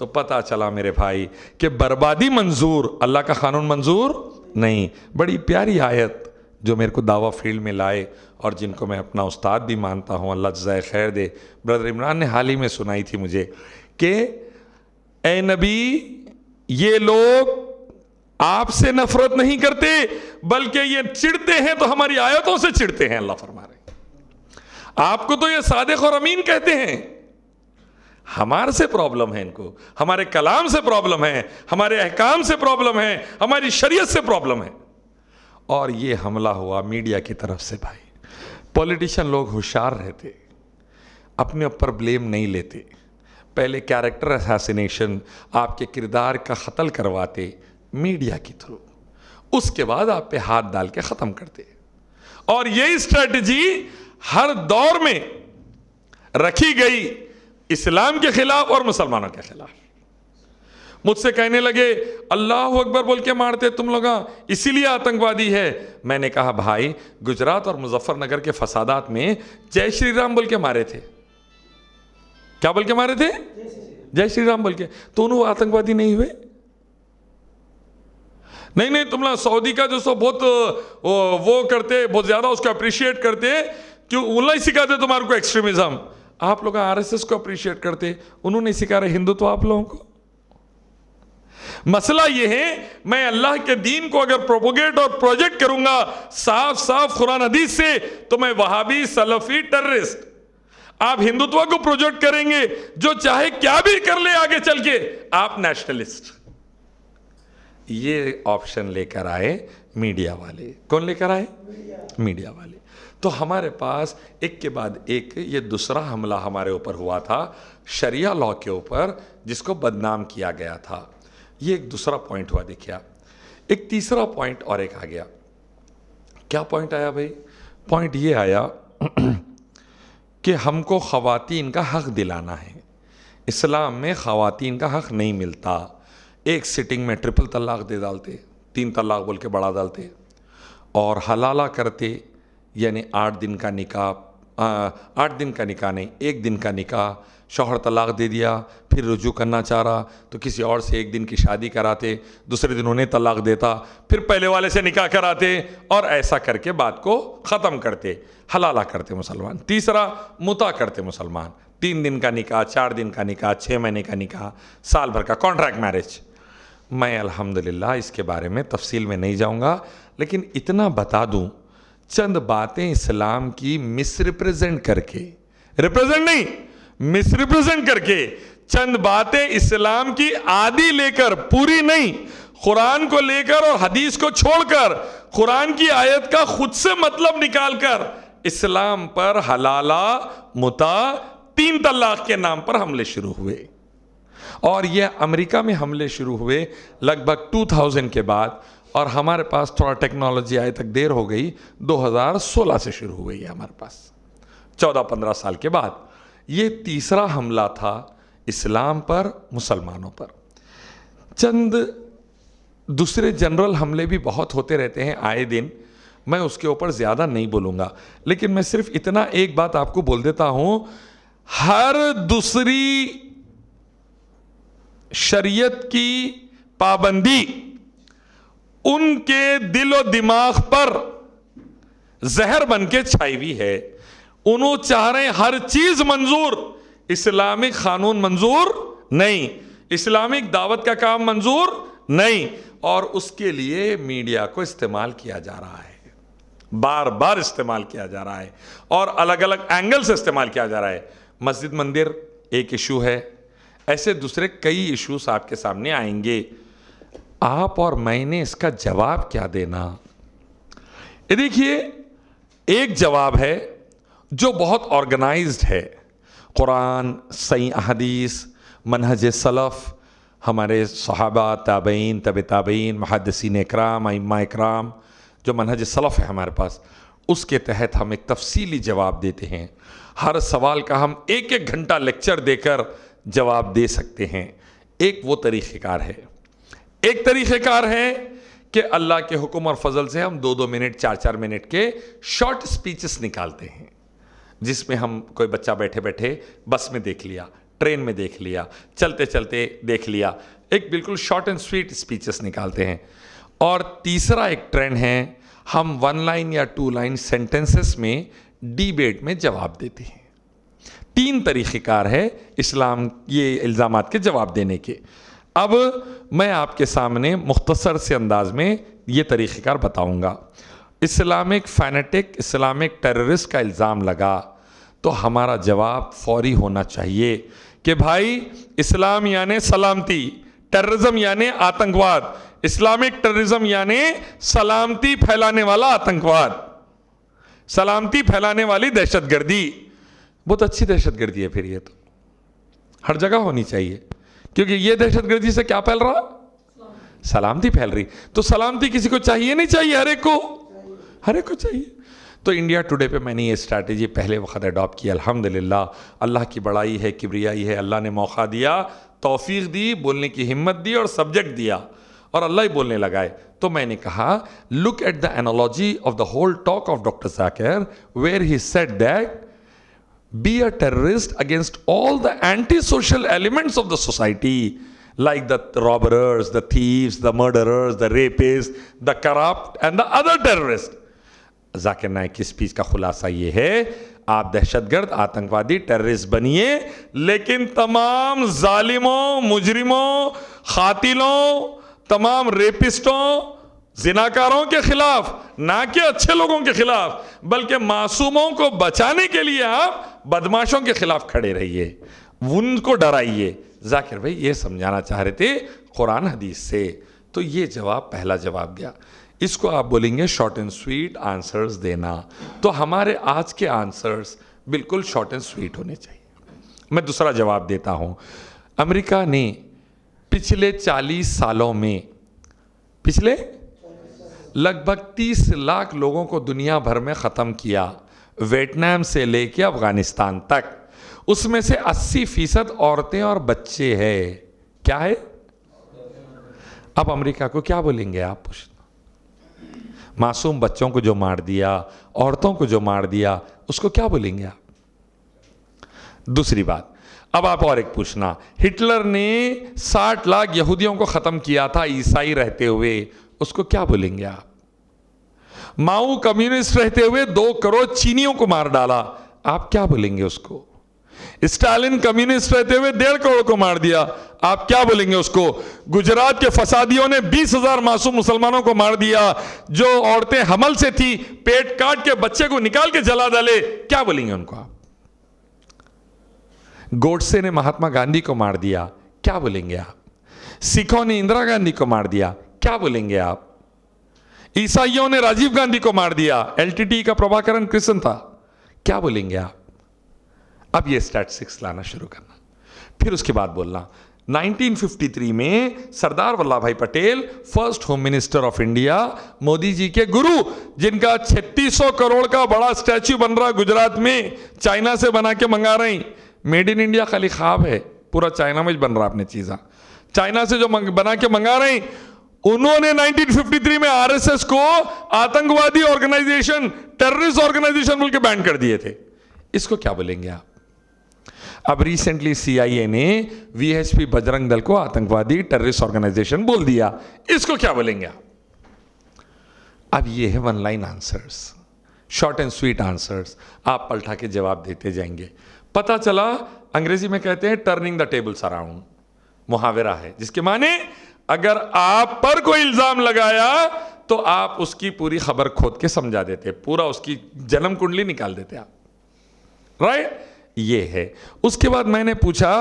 تو پتہ چلا میرے بھائی کہ بربادی منظور، اللہ کا قانون منظور نہیں۔ بڑی پیاری آیت جو میرے کو دعویٰ فیلڈ میں لائے اور جن کو میں اپنا استاد بھی مانتا ہوں، اللہ جزائے خیر دے، برادر عمران نے حال ہی میں سنائی تھی مجھے کہ اے نبی، یہ لوگ آپ سے نفرت نہیں کرتے بلکہ یہ چڑھتے ہیں تو ہماری آیتوں سے چڑھتے ہیں۔ اللہ فرما رہے ہیں آپ کو تو یہ صادق اور امین کہتے ہیں، ہمارے سے پرابلم ہے، ان کو ہمارے کلام سے پرابلم ہے، ہمارے احکام سے پرابلم ہے، ہماری شریعت سے پرابلم ہے۔ اور یہ حملہ ہوا میڈیا کی طرف سے۔ بھائی پولیٹیشین لوگ ہوشیار رہتے، اپنے اوپر بلیم نہیں لیتے، پہلے کیریکٹر اساسینیشن، آپ کے کردار کا قتل کرواتے میڈیا کے تھرو، اس کے بعد آپ پہ ہاتھ ڈال کے ختم کرتے۔ اور یہی اسٹریٹجی ہر دور میں رکھی گئی اسلام کے خلاف اور مسلمانوں کے خلاف۔ مجھ سے کہنے لگے اللہ اکبر بول کے مارتے تم لوگ، اسی لیے آتنکوادی ہے۔ میں نے کہا بھائی گجرات اور مظفر نگر کے فسادات میں جے شری رام بول کے مارے تھے، کیا بول کے مارے تھے؟ جے شری رام بول کے، تو انہوں آتنکوادی نہیں ہوئے؟ نہیں تم لوگ سعودی کا جو سو بہت وہ کرتے، بہت زیادہ اس کو اپریشیٹ کرتے، کیوں انہوں نے سکھاتے تمہارے کو ایکسٹریمزم؟ آپ لوگ آر ایس ایس کو اپریشیٹ کرتے، انہوں نے سکھا رہے ہندوتو آپ لوگوں کو۔ مسئلہ یہ ہے میں اللہ کے دین کو اگر پروپوگیٹ اور پروجیکٹ کروں گا صاف قرآن حدیث سے تو میں وہابی، سلفی، ٹیررسٹ۔ آپ ہندوتوا کو پروجیکٹ کریں گے، جو چاہے کیا بھی کر لے آگے چل کے، آپ نیشنلسٹ۔ یہ آپشن لے کر آئے میڈیا والے۔ کون لے کر آئے؟ میڈیا والے۔ تو ہمارے پاس ایک کے بعد ایک یہ دوسرا حملہ ہمارے اوپر ہوا تھا شریعہ لاء کے اوپر، جس کو بدنام کیا گیا تھا۔ یہ ایک دوسرا پوائنٹ ہوا۔ دیکھیا ایک تیسرا پوائنٹ اور ایک آ گیا۔ کیا پوائنٹ آیا بھائی؟ پوائنٹ یہ آیا کہ ہم کو خواتین کا حق دلانا ہے۔ اسلام میں خواتین کا حق نہیں ملتا۔ ایک سٹنگ میں ٹرپل طلاق دے ڈالتے، 3 طلاق بول کے بڑھا ڈالتے، اور حلالہ کرتے، یعنی 8 دن کا نکاح، 8 دن کا نکاح نہیں، 1 دن کا نکاح، شوہر طلاق دے دیا، پھر رجوع کرنا چاہ رہا تو کسی اور سے 1 دن کی شادی کراتے، دوسرے دن انہیں طلاق دیتا، پھر پہلے والے سے نکاح کراتے، اور ایسا کر کے بات کو ختم کرتے، حلالہ کرتے مسلمان۔ تیسرا متع کرتے مسلمان، 3 دن کا نکاح، 4 دن کا نکاح، 6 مہینے کا نکاح، سال بھر کا کانٹریکٹ میرج۔ میں الحمدللہ اس کے بارے میں تفصیل میں نہیں جاؤں گا، لیکن اتنا بتا دوں چند باتیں اسلام کی مس ریپریزنٹ کر کے، ریپریزنٹ نہیں، مس ریپریزنٹ کر کے، چند باتیں اسلام کی آدھی لے کر، پوری نہیں، قرآن کو لے کر اور حدیث کو چھوڑ کر، قرآن کی آیت کا خود سے مطلب نکال کر اسلام پر حلالہ، متع، 3 طلاق کے نام پر حملے شروع ہوئے۔ اور یہ امریکہ میں حملے شروع ہوئے لگ بھگ 2000 کے بعد، اور ہمارے پاس تھوڑا ٹیکنالوجی آئے تک دیر ہو گئی، 2016 سے شروع ہوئی ہے ہمارے پاس، 14-15 سال کے بعد۔ یہ تیسرا حملہ تھا اسلام پر، مسلمانوں پر۔ چند دوسرے جنرل حملے بھی بہت ہوتے رہتے ہیں آئے دن، میں اس کے اوپر زیادہ نہیں بولوں گا، لیکن میں صرف اتنا ایک بات آپ کو بول دیتا ہوں، ہر دوسری شریعت کی پابندی ان کے دل و دماغ پر زہر بن کے چھائی ہوئی ہے۔ انہوں چاہ رہے ہیں ہر چیز منظور، اسلامک قانون منظور نہیں، اسلامک دعوت کا کام منظور نہیں، اور اس کے لیے میڈیا کو استعمال کیا جا رہا ہے، بار بار استعمال کیا جا رہا ہے، اور الگ الگ اینگل سے استعمال کیا جا رہا ہے۔ مسجد مندر ایک ایشو ہے، ایسے دوسرے کئی ایشوز آپ کے سامنے آئیں گے۔ آپ اور میں نے اس کا جواب کیا دینا؟ یہ دیکھیے ایک جواب ہے جو بہت آرگنائزڈ ہے، قرآن، صحیح احادیث، منہج سلف، ہمارے صحابہ، تابعین، تبع تابعین، محدثین اکرام، ائمہ اکرام، جو منہج سلف ہے ہمارے پاس، اس کے تحت ہم ایک تفصیلی جواب دیتے ہیں۔ ہر سوال کا ہم 1-1 گھنٹہ لیکچر دے کر جواب دے سکتے ہیں۔ ایک وہ طریقہ کار ہے، ایک طریقہ کار ہے کہ اللہ کے حکم اور فضل سے ہم 2-2 منٹ 4-4 منٹ کے شارٹ سپیچز نکالتے ہیں، جس میں ہم کوئی بچہ بیٹھے بیٹھے بس میں دیکھ لیا، ٹرین میں دیکھ لیا, چلتے چلتے دیکھ لیا, ایک بالکل شارٹ اینڈ سویٹ اسپیچز نکالتے ہیں. اور تیسرا ایک ٹرینڈ ہے, ہم 1 لائن یا 2 لائن سینٹنسز میں ڈیبیٹ میں جواب دیتے ہیں. 3 طریقہ کار ہے اسلام یہ الزامات کے جواب دینے کے. اب میں آپ کے سامنے مختصر سے انداز میں یہ طریقہ کار بتاؤں گا. اسلامک فینیٹک, اسلامک ٹیررسٹ کا الزام لگا تو ہمارا جواب فوری ہونا چاہیے کہ بھائی اسلام یعنی سلامتی, ٹیررزم یعنی آتنکواد, اسلامک ٹیررزم یعنی سلامتی پھیلانے والا آتنکواد, سلامتی پھیلانے والی دہشت گردی. بہت اچھی دہشت گردی ہے پھر, یہ تو ہر جگہ ہونی چاہیے, کیونکہ یہ دہشت گردی سے کیا پھیل رہا, سلامتی پھیل رہی. تو سلامتی کسی کو چاہیے نہیں چاہیے, ہر ایک کو چاہیے. تو انڈیا ٹوڈے پہ میں نے یہ اسٹریٹجی پہلے وقت اڈاپٹ کی. الحمدللہ اللہ کی بڑائی ہے, کبریائی ہے, اللہ نے موقع دیا, توفیق دی, بولنے کی ہمت دی اور سبجیکٹ دیا, اور اللہ ہی بولنے لگائے. تو میں نے کہا look at the analogy of the whole talk of doctor Zakir where he said that be a terrorist against all the anti-social elements of the society, like the robbers, the thieves, the murderers, the rapists, the corrupt and the other terrorists. Zakir Naik کی speech کا خلاصہ یہ ہے, آپ دہشت گرد, آتنکوادی, terrorist بنیے, لیکن تمام ظالموں, مجرموں, قاتلوں, تمام ریپسٹوں, زناکاروں کے خلاف, نہ کہ اچھے لوگوں کے خلاف, بلکہ معصوموں کو بچانے کے لیے آپ بدماشوں کے خلاف کھڑے رہیے, ان کو ڈرائیے. ذاکر بھائی یہ سمجھانا چاہ رہے تھے قرآن حدیث سے. تو یہ جواب, پہلا جواب گیا. اس کو آپ بولیں گے شارٹ اینڈ سویٹ آنسرز دینا. تو ہمارے آج کے آنسرز بالکل شارٹ اینڈ سویٹ ہونے چاہیے. میں دوسرا جواب دیتا ہوں. امریکہ نے پچھلے 40 سالوں میں پچھلے لگ بھگ 30 لاکھ لوگوں کو دنیا بھر میں ختم کیا, ویتنام سے لے کے افغانستان تک. اس میں سے 80% عورتیں اور بچے ہیں. کیا ہے؟ اب امریکہ کو کیا بولیں گے آپ؟ معصوم بچوں کو جو مار دیا, عورتوں کو جو مار دیا, اس کو کیا بولیں گے آپ؟ دوسری بات, اب آپ اور ایک پوچھنا, ہٹلر نے 60 لاکھ یہودیوں کو ختم کیا تھا عیسائی رہتے ہوئے, اس کو کیا بولیں گے آپ؟ ماؤ کمیونسٹ رہتے ہوئے 2 کروڑ چینیوں کو مار ڈالا, آپ کیا بولیں گے اس کو؟ اسٹالن کمیونسٹ رہتے ہوئے 1.5 کروڑ کو مار دیا, آپ کیا بولیں گے اس کو؟ گجرات کے فسادیوں نے 20,000 معصوم مسلمانوں کو مار دیا, جو عورتیں حمل سے تھی پیٹ کاٹ کے بچے کو نکال کے جلا ڈالے, کیا بولیں گے ان کو آپ؟ گوڈسے نے مہاتما گاندھی کو مار دیا, کیا بولیں گے آپ؟ سکھوں نے اندرا گاندھی کو مار دیا, کیا بولیں گے آپ؟ عیسائیوں نے راجیو گاندھی کو مار دیا, LTT کا پربھاکرن کرشن تھا, کیا بولیں گے آپ؟ اب یہ اسٹیٹسٹکس لانا شروع کرنا, پھر اس کے بعد بولنا. 1953 میں Sardar Vallabhbhai Patel, first home minister of India, Modi ji کے گرو, جن کا 3600 کروڑ کا بڑا اسٹیچو بن رہا گجرات میں, چائنا سے بنا کے منگا رہے ہیں. میڈ ان انڈیا خالی خواب ہے, پورا چائنا میں بن رہا اپنے چیزاں, چائنا سے جو بنا کے منگا رہے ہیں. انہوں نے 1953 میں RSS کو آتنکوادی آرگنائزیشن, ٹیررسٹ آرگنائزیشن بول کے بین کر دیے تھے. اس کو کیا بولیں گے آپ؟ اب ریسنٹلی CIA نے VHP بجرنگ دل کو آتنکوادی ٹیررسٹ آرگنائزیشن بول دیا, اس کو کیا بولیں گے آپ؟ اب یہ ہے 1 line answers, short and sweet answers. آپ پلٹا کے جواب دیتے جائیں گے. پتہ چلا انگریزی میں کہتے ہیں ٹرننگ دا ٹیبلز اراؤنڈ, محاورہ ہے جس کے معنی اگر آپ پر کوئی الزام لگایا تو آپ اس کی پوری خبر کھود کے سمجھا دیتے, پورا اس کی جنم کنڈلی نکال دیتے آپ, رائٹ؟ یہ ہے. اس کے بعد میں نے پوچھا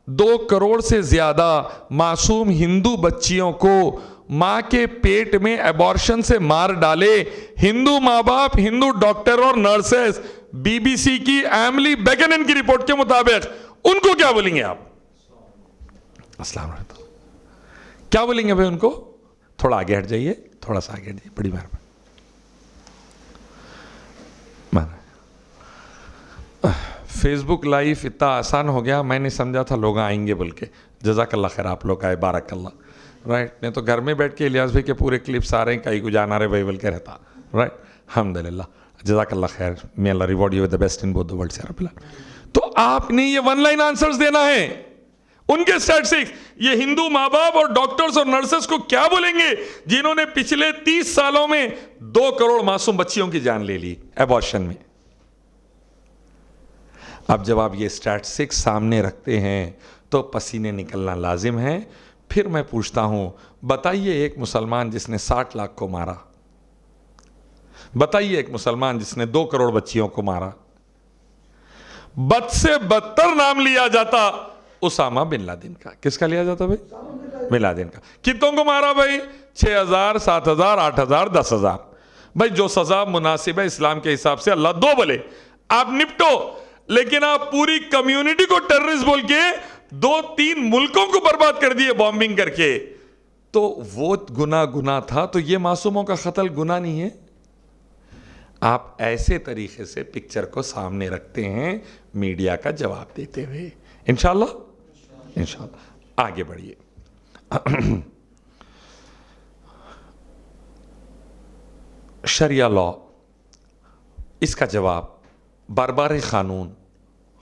2 کروڑ سے زیادہ معصوم ہندو بچیوں کو ماں کے پیٹ میں ایبارشن سے مار ڈالے, ہندو ماں باپ, ہندو ڈاکٹر اور نرسز, BBC کی ایملی بیکنن کی رپورٹ کے مطابق, ان کو کیا بولیں گے آپ؟ السلام علیکم. کیا بولیں گے بھائی ان کو؟ تھوڑا آگے ہٹ جائیے, تھوڑا سا آگے ہٹ جائیے, بڑی مہربانی. فیس بک لائیو اتنا آسان ہو گیا, میں نہیں سمجھا تھا لوگ آئیں گے بول کے. جزاک اللہ خیر, آپ لوگ آئے, بارک اللہ, رائٹ. نہیں تو گھر میں بیٹھ کے الیاس بھائی کے پورے کلپس آ رہے ہیں, کئی کو جانا رہے بھائی بول کے رہتا, رائٹ. الحمدللہ, جزاک اللہ خیر, may Allah reward you with the best in both the worlds. تو آپ نے یہ ون لائن آنسرز دینا ہے ان کے اسٹیٹسٹکس. یہ ہندو ماں باپ اور ڈاکٹرز اور نرسز کو کیا بولیں گے جنہوں نے پچھلے 30 سالوں میں 2 کروڑ معصوم بچیوں کی جان لے لی ایبارشن میں. اب جب آپ یہ اسٹیٹسٹکس سامنے رکھتے ہیں تو پسینے نکلنا لازم ہے. پھر میں پوچھتا ہوں, بتائیے ایک مسلمان جس نے 60 لاکھ کو مارا, بتائیے ایک مسلمان جس نے 2 کروڑ بچیوں کو مارا. بد سے بدتر نام لیا جاتا اسامہ بن لادن کا. کس کا لیا جاتا بھائی؟ بن لادن کا. کتنوں کو مارا بھائی؟ 6000 7000 8000 10000. بھائی جو سزا مناسب ہے اسلام کے حساب سے اللہ دو بولے آپ نپٹو, لیکن آپ پوری کمیونٹی کو ٹیررسٹ بول کے 2-3 ملکوں کو برباد کر دیے بامبنگ کر کے. تو وہ گناہ تھا, تو یہ معصوموں کا قتل گناہ نہیں ہے؟ آپ ایسے طریقے سے پکچر کو سامنے رکھتے ہیں میڈیا کا جواب دیتے ہوئے. انشاءاللہ آگے بڑھیے. شریعہ لا, اس کا جواب باربار قانون,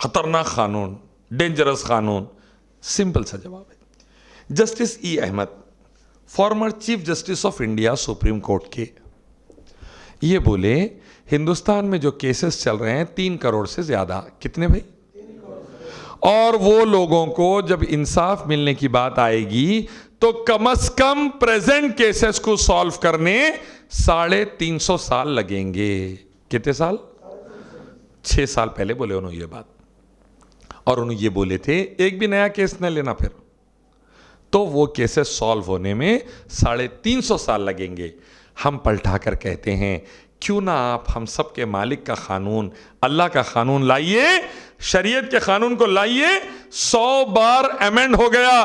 خطرناک قانون, ڈینجرس قانون. سمپل سا جواب ہے. Justice A Ahmad, former chief justice of India supreme court کے, یہ بولے ہندوستان میں جو کیسز چل رہے ہیں 3 کروڑ سے زیادہ. کتنے بھائی؟ اور وہ لوگوں کو جب انصاف ملنے کی بات آئے گی تو کم از کم پریزنٹ کیسز کو سالو کرنے 350 سال لگیں گے. کتنے سال؟ 6 سال پہلے بولے انہوں یہ بات, اور انہوں یہ بولے تھے ایک بھی نیا کیس نہ لینا پھر, تو وہ کیسز سالو ہونے میں 350 سال لگیں گے. ہم پلٹا کر کہتے ہیں کیوں نہ آپ ہم سب کے مالک کا قانون, اللہ کا قانون لائیے, شریعت کے قانون کو لائیے. 100 بار ایمنڈ ہو گیا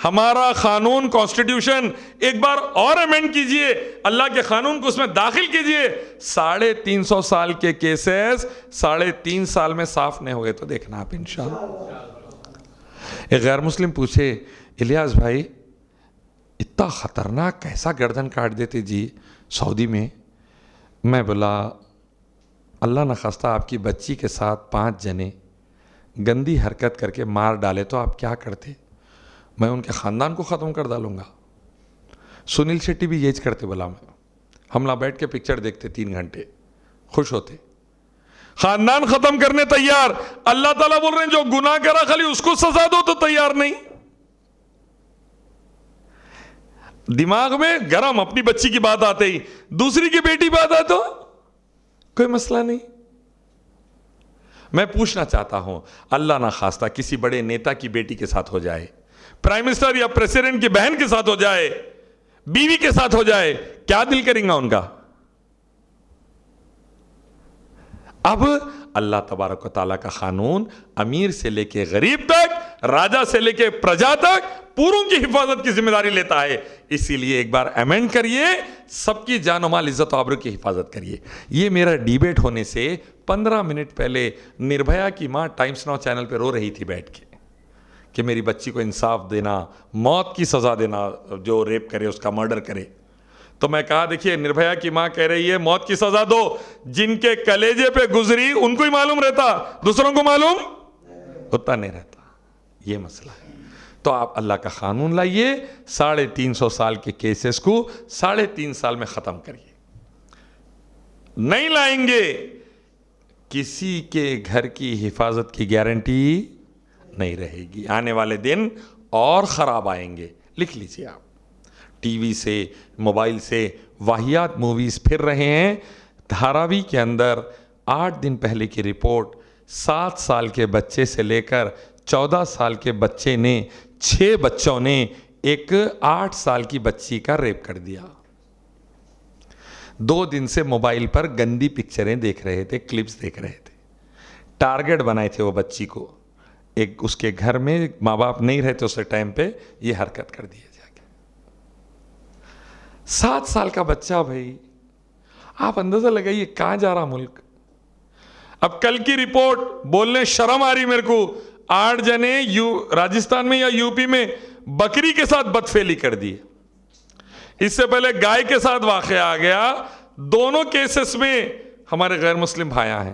ہمارا قانون, کانسٹیٹیوشن, ایک بار اور ایمنڈ کیجئے, اللہ کے قانون کو اس میں داخل کیجئے. 350 سال کے کیسز 3.5 سال میں صاف نہیں ہوئے تو دیکھنا آپ انشاءاللہ. ایک غیر مسلم پوچھے, الیاس بھائی اتنا خطرناک کیسا گردن کاٹ دیتے جی سعودی میں؟ میں بولا اللہ نہ خواستہ آپ کی بچی کے ساتھ 5 جنے گندی حرکت کر کے مار ڈالے تو آپ کیا کرتے؟ میں ان کے خاندان کو ختم کر ڈالوں گا. سنیل شیٹی بھی یہ کرتے. بولا میں ہم نہ بیٹھ کے پکچر دیکھتے 3 گھنٹے, خوش ہوتے, خاندان ختم کرنے تیار. اللہ تعالیٰ بول رہے ہیں جو گناہ کرا خالی اس کو سزا دو تو تیار نہیں. دماغ میں گرم, اپنی بچی کی بات آتے ہی دوسری کی بیٹی بات آئے تو کوئی مسئلہ نہیں. میں پوچھنا چاہتا ہوں, اللہ نہ خواستہ کسی بڑے نیتا کی بیٹی کے ساتھ ہو جائے, پرائم منسٹر یا پریزیڈنٹ کی بہن کے ساتھ ہو جائے, بیوی کے ساتھ ہو جائے, کیا دل کریں گا ان کا؟ اب اللہ تبارک و تعالیٰ کا قانون امیر سے لے کے غریب تک, راجہ سے لے کے پرجا تک پوروں کی حفاظت کی ذمہ داری لیتا ہے. اسی لیے ایک بار ایمنڈ کریے, سب کی جان و مال, عزت و آبرو کی حفاظت کریے. یہ میرا ڈیبیٹ ہونے سے 15 منٹ پہلے نربھیا کی ماں ٹائمز ناؤ چینل پہ رو رہی تھی بیٹھ کے کہ میری بچی کو انصاف دینا, موت کی سزا دینا, جو ریپ کرے اس کا مرڈر کرے. تو میں کہا دیکھیے نربھیا کی ماں کہہ رہی ہے موت کی سزا دو, جن کے کلیجے پہ گزری ان کو ہی معلوم رہتا, دوسروں کو معلوم ہوتا نہیں رہتا. یہ مسئلہ ہے. تو آپ اللہ کا قانون لائیے, 350 سال کے کیسز کو 3.5 سال میں ختم کریے. نہیں لائیں گے کسی کے گھر کی حفاظت کی گارنٹی نہیں رہے گی. آنے والے دن اور خراب آئیں گے. لکھ لیجیے آپ, ٹی وی سے, موبائل سے واہیات موویز پھر رہے ہیں. دھاراوی کے اندر 8 دن پہلے کی رپورٹ, 7 سال کے بچے سے لے کر 14 سال کے بچے نے, 6 بچوں نے ایک 8 سال کی بچی کا ریپ کر دیا. 2 دن سے موبائل پر گندی پکچریں دیکھ رہے تھے, کلپس دیکھ رہے تھے. ٹارگٹ بنائے تھے وہ بچی کو, ایک اس کے گھر میں ماں باپ نہیں رہتے اس ٹائم پہ, یہ حرکت کر دی جا کے. 7 سال کا بچہ بھائی, آپ اندازہ لگائیے کہاں جا رہا ملک. اب کل کی رپورٹ بولنے شرم آ رہی میرے کو, 8 جنے راجستھان میں یا یو پی میں بکری کے ساتھ بدفعلی کر دی. اس سے پہلے گائے کے ساتھ واقعہ آ گیا. دونوں کیسز میں ہمارے غیر مسلم بھائیاں ہیں.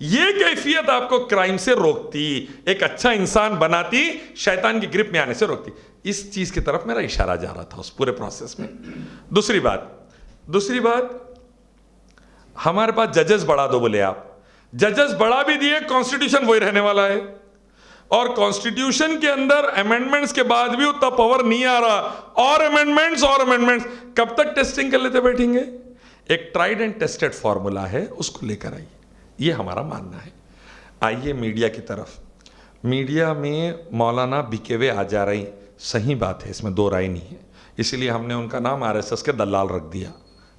یہ کیفیت آپ کو کرائم سے روکتی, ایک اچھا انسان بناتی, شیطان کی گرپ میں آنے سے روکتی. اس چیز کی طرف میرا اشارہ جا رہا تھا اس پورے پروسیس میں. دوسری بات ہمارے پاس ججز بڑھا دو بولے آپ, ججز بڑھا بھی دیے, کانسٹیٹیوشن وہی رہنے والا ہے, اور کانسٹیٹیوشن کے اندر امینڈمنٹس کے بعد بھی اتنا پاور نہیں آ رہا, اور امینڈمنٹس کب تک ٹیسٹنگ کر لیتے بیٹھیں گے؟ ایک ٹرائیڈ اینڈ ٹیسٹڈ فارمولا ہے, اس کو لے کر آئیے, یہ ہمارا ماننا ہے. آئیے میڈیا کی طرف. میڈیا میں مولانا بکے ہوئے آ جا رہی, صحیح بات ہے, اس میں دو رائے نہیں ہے, اسی لیے ہم نے ان کا نام RSS کے دلال رکھ دیا,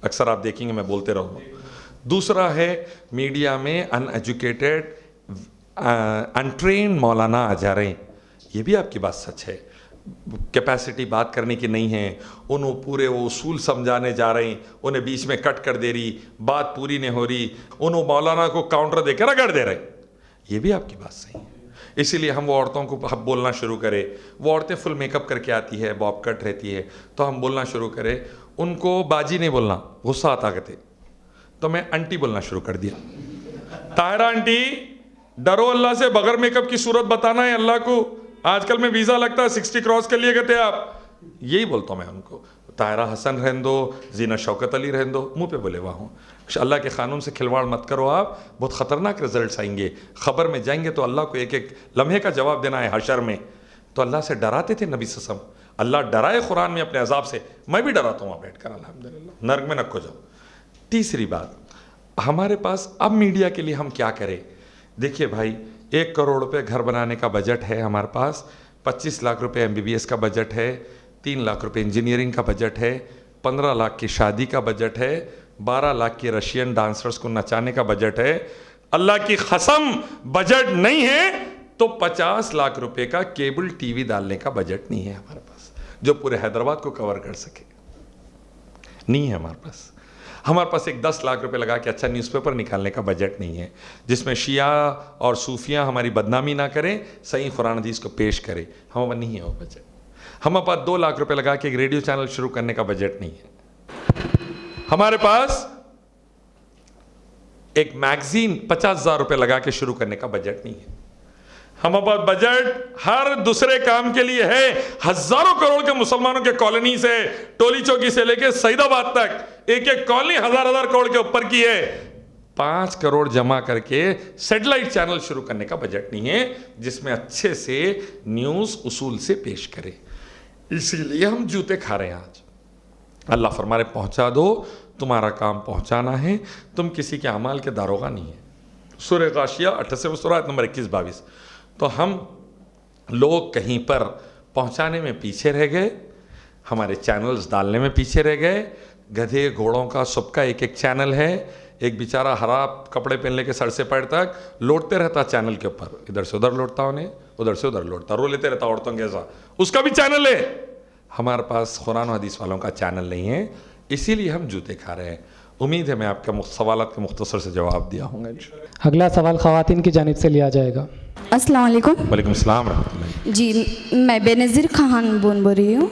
اکثر آپ دیکھیں گے میں بولتے رہوں گا. دوسرا ہے میڈیا میں ان ایجوکیٹڈ انٹرینڈ مولانا آ جا رہے ہیں, یہ بھی آپ کی بات سچ ہے, کیپیسٹی بات کرنے کی نہیں ہے, انہوں پورے وہ اصول سمجھانے جا رہے ہیں, انہیں بیچ میں کٹ کر دے رہی, بات پوری نہیں ہو رہی, انہوں مولانا کو کاؤنٹر دے کر رگڑ دے رہے, یہ بھی آپ کی بات صحیح ہے. اسی لیے ہم وہ عورتوں کو بولنا شروع کرے, وہ عورتیں فل میک اپ کر کے آتی ہے, باب کٹ رہتی ہے, تو ہم بولنا شروع کرے, ان کو باجی نہیں بولنا, غصہ آتا کرتے, تو میں انٹی بولنا شروع کر دیا. طاہرہ انٹی, ڈرو اللہ سے, بغیر میک اپ کی صورت بتانا ہے اللہ کو, آج کل میں ویزا لگتا ہے 60 کراس کر لیے کہتے آپ, یہی بولتا ہوں میں ان کو. طاہرہ حسن رہن دو, زینہ شوکت علی رہن دو, منہ پہ بولے ہوا ہوں. اللہ کے قانون سے کھلواڑ مت کرو آپ, بہت خطرناک رزلٹس آئیں گے. خبر میں جائیں گے تو اللہ کو ایک ایک لمحے کا جواب دینا ہے حشر میں. تو اللہ سے ڈراتے تھے نبی صلی اللہ علیہ وسلم, اللہ ڈرائے قرآن میں اپنے عذاب سے, میں بھی ڈراتا ہوں وہاں بیٹھ کر الحمدللہ, نرک میں نکو جاؤ. تیسری بات, ہمارے پاس اب میڈیا کے لیے ہم کیا کریں؟ دیکھیے بھائی, 1 کروڑ روپے گھر بنانے کا بجٹ ہے ہمارے پاس, 25 لاکھ روپے MBBS کا بجٹ ہے, 3 لاکھ روپے انجینئرنگ کا بجٹ ہے, 15 لاکھ کی شادی کا بجٹ ہے, 12 لاکھ کی رشین ڈانسرز کو نچانے کا بجٹ ہے. اللہ کی قسم بجٹ نہیں ہے تو 50 لاکھ روپے کا کیبل ٹی وی ڈالنے کا بجٹ نہیں ہے ہمارے پاس, جو پورے حیدرآباد کو کور کر سکے, نہیں ہے ہمارے پاس. ہمارے پاس ایک 10 لاکھ روپے لگا کے اچھا نیوز پیپر نکالنے کا بجٹ نہیں ہے, جس میں شیعہ اور صوفیاں ہماری بدنامی نہ کریں, صحیح قرآن حدیث کو پیش کرے, ہمارے پاس نہیں ہے وہ بجٹ. ہمارے پاس 2 لاکھ روپے لگا کے ایک ریڈیو چینل شروع کرنے کا بجٹ نہیں ہے. ہمارے پاس ایک میگزین 50,000 روپے لگا کے شروع کرنے کا بجٹ نہیں ہے. ہمارے پاس بجٹ ہر دوسرے کام کے لیے ہے. ہزاروں کروڑ کے مسلمانوں کے کالونی سے, ٹولی چوکی سے لے کے سعید آباد تک, ایک ایک کالونی ہزار کروڑ کے اوپر کی ہے. 5 کروڑ جمع کر کے سیٹلائٹ چینل شروع کرنے کا بجٹ نہیں ہے, جس میں اچھے سے نیوز اصول سے پیش کرے. اسی لیے ہم جوتے کھا رہے ہیں آج. اللہ فرمائے پہنچا دو, تمہارا کام پہنچانا ہے, تم کسی کے اعمال کے داروغہ نہیں ہے. سورہ غاشیہ 88 سورہ آیت نمبر 21-22. تو ہم لوگ کہیں پر پہنچانے میں پیچھے رہ گئے, ہمارے چینلز ڈالنے میں پیچھے رہ گئے. گدھے گھوڑوں کا سب کا ایک ایک چینل ہے. ایک بیچارہ خراب کپڑے پہن لے کے سر سے پیر تک لوٹتے رہتا چینل کے اوپر, ادھر سے ادھر لوٹتا, انہیں ادھر سے ادھر لوٹتا, رو لیتے رہتا عورتوں کے ایسا, اس کا بھی چینل ہے. ہمارے پاس قرآن و حدیث والوں کا چینل نہیں ہے, اسی لیے ہم جوتے کھا رہے ہیں. امید ہے میں آپ کے سوالات کے مختصر سے جواب دیا ہوں گا. اگلا سوال خواتین کی جانب سے لیا جائے گا. السلام علیکم. وعلیکم السلام رحمۃ اللہ. جی, میں بے نظیر خان بول رہی ہوں.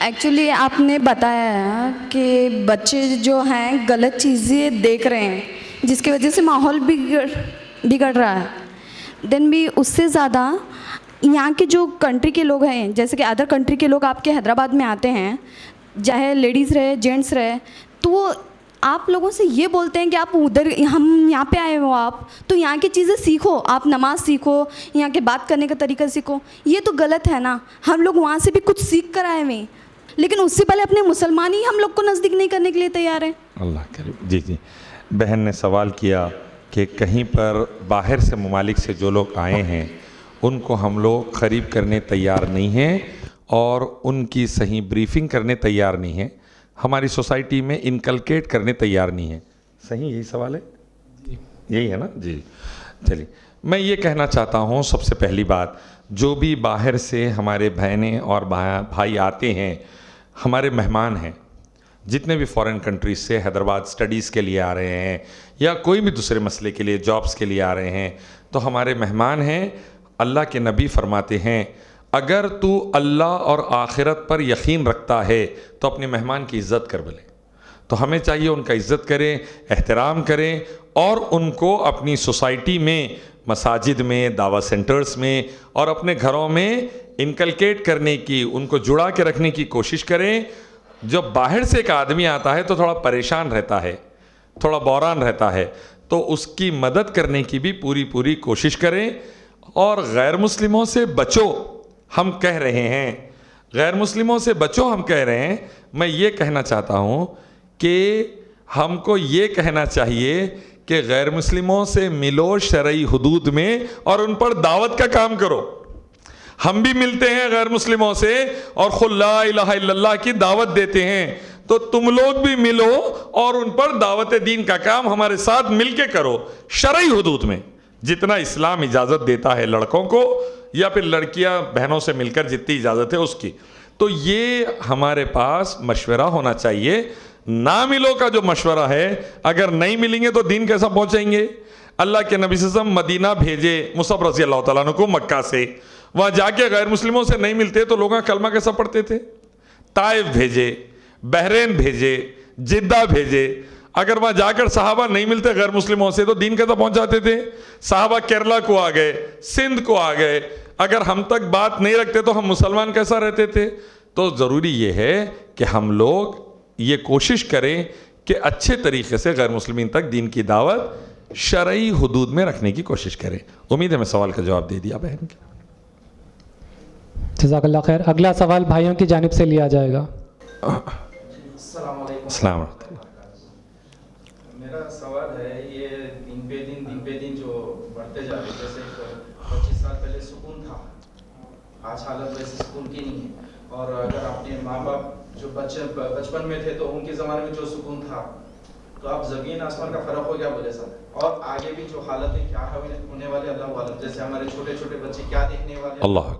ایکچولی آپ نے بتایا کہ بچے جو ہیں غلط چیزیں دیکھ رہے ہیں, جس کی وجہ سے ماحول بگڑ رہا ہے. دین بھی اس سے زیادہ یہاں کے جو کنٹری کے لوگ ہیں, جیسے کہ ادر کنٹری کے لوگ آپ کے حیدرآباد میں آتے ہیں, چاہے لیڈیز رہے جینٹس رہے, تو وہ آپ لوگوں سے یہ بولتے ہیں کہ آپ ادھر, ہم یہاں پہ آئے ہو, آپ تو یہاں کی چیزیں سیکھو, آپ نماز سیکھو, یہاں کے بات کرنے کا طریقہ سیکھو. یہ تو غلط ہے نا. ہم لوگ وہاں سے بھی کچھ سیکھ کر آئے ہوئے, لیکن اس سے پہلے اپنے مسلمان ہی ہم لوگ کو نزدیک نہیں کرنے کے لیے تیار ہیں. اللہ کرے. جی جی, بہن نے سوال کیا کہ کہیں پر باہر سے ممالک سے جو لوگ آئے ہیں ان کو ہم لوگ قریب کرنے تیار نہیں ہیں اور ان کی صحیح بریفنگ کرنے تیار نہیں ہیں, ہماری سوسائٹی میں انکلکیٹ کرنے تیار نہیں ہیں. صحیح یہی سوال ہے, یہی ہے نا. جی چلیے, میں یہ کہنا چاہتا ہوں سب سے پہلی بات, جو بھی باہر سے ہمارے بہنیں اور بھائی آتے ہیں, ہمارے مہمان ہیں. جتنے بھی فورن کنٹریز سے حیدرآباد سٹڈیز کے لیے آ رہے ہیں یا کوئی بھی دوسرے مسئلے کے لیے, جابز کے لیے آ رہے ہیں, تو ہمارے مہمان ہیں. اللہ کے نبی فرماتے ہیں اگر تو اللہ اور آخرت پر یقین رکھتا ہے تو اپنے مہمان کی عزت کر بلے. تو ہمیں چاہیے ان کا عزت کریں, احترام کریں, اور ان کو اپنی سوسائٹی میں، مساجد میں، دعوت سینٹرز میں اور اپنے گھروں میں انکلکیٹ کرنے کی، ان کو جڑا کے رکھنے کی کوشش کریں. جب باہر سے ایک آدمی آتا ہے تو تھوڑا پریشان رہتا ہے، تھوڑا بحران رہتا ہے، تو اس کی مدد کرنے کی بھی پوری کوشش کریں. اور غیر مسلموں سے بچو ہم کہہ رہے ہیں، غیر مسلموں سے بچو ہم کہہ رہے ہیں. میں یہ کہنا چاہتا ہوں کہ ہم کو یہ کہنا چاہیے کہ غیر مسلموں سے ملو شرعی حدود میں اور ان پر دعوت کا کام کرو. ہم بھی ملتے ہیں غیر مسلموں سے اور خود لا الہ الا اللہ کی دعوت دیتے ہیں، تو تم لوگ بھی ملو اور ان پر دعوت دین کا کام ہمارے ساتھ مل کے کرو، شرعی حدود میں جتنا اسلام اجازت دیتا ہے لڑکوں کو، یا پھر لڑکیاں بہنوں سے مل کر جتنی اجازت ہے اس کی. تو یہ ہمارے پاس مشورہ ہونا چاہیے. نہ ملو کا جو مشورہ ہے، اگر نہیں ملیں گے تو دین کیسا پہنچیں گے؟ اللہ کے نبی صلی اللہ علیہ وسلم مدینہ بھیجے مصعب رضی اللہ تعالیٰ عنہ کو مکہ سے، وہاں جا کے غیر مسلموں سے نہیں ملتے تو لوگ کلمہ کیسا پڑھتے تھے؟ طائف بھیجے، بحرین بھیجے، جدہ بھیجے، اگر وہاں جا کر صحابہ نہیں ملتے غیر مسلموں سے تو دین کیسا پہنچاتے تھے؟ صحابہ کیرلا کو آ گئے، سندھ کو آ گئے، اگر ہم تک بات نہیں رکھتے تو ہم مسلمان کیسا رہتے تھے؟ تو ضروری یہ ہے کہ ہم لوگ یہ کوشش کریں کہ اچھے طریقے سے غیر مسلمین تک دین کی دعوت شرعی حدود میں رکھنے کی کوشش کریں. امید ہے میں سوال کا جواب دے دیا بہن کے. جزاک اللہ خیر. اگلا سوال بھائیوں کی جانب سے لیا جائے گا. السلام علیکم. السلام علیکم. میرا سوال ہے، یہ دن پہ دن جو بڑھتے جا رہے، جیسے 25 سال پہلے سکون تھا، آج حالت ویسے سکون کی نہیں ہے. اور اگر اپنے ماں باپ جو بچپن میں تھے تو ان کے زمانے میں جو سکون تھا، تو اب زمین آسمان کا فرق ہو گیا بولے سر. اور آگے بھی جو حالتیں کیا ہونے والے اللہ عالم، جیسے ہمارے چھوٹے چھوٹے بچے کیا دیکھنے والے اللہ.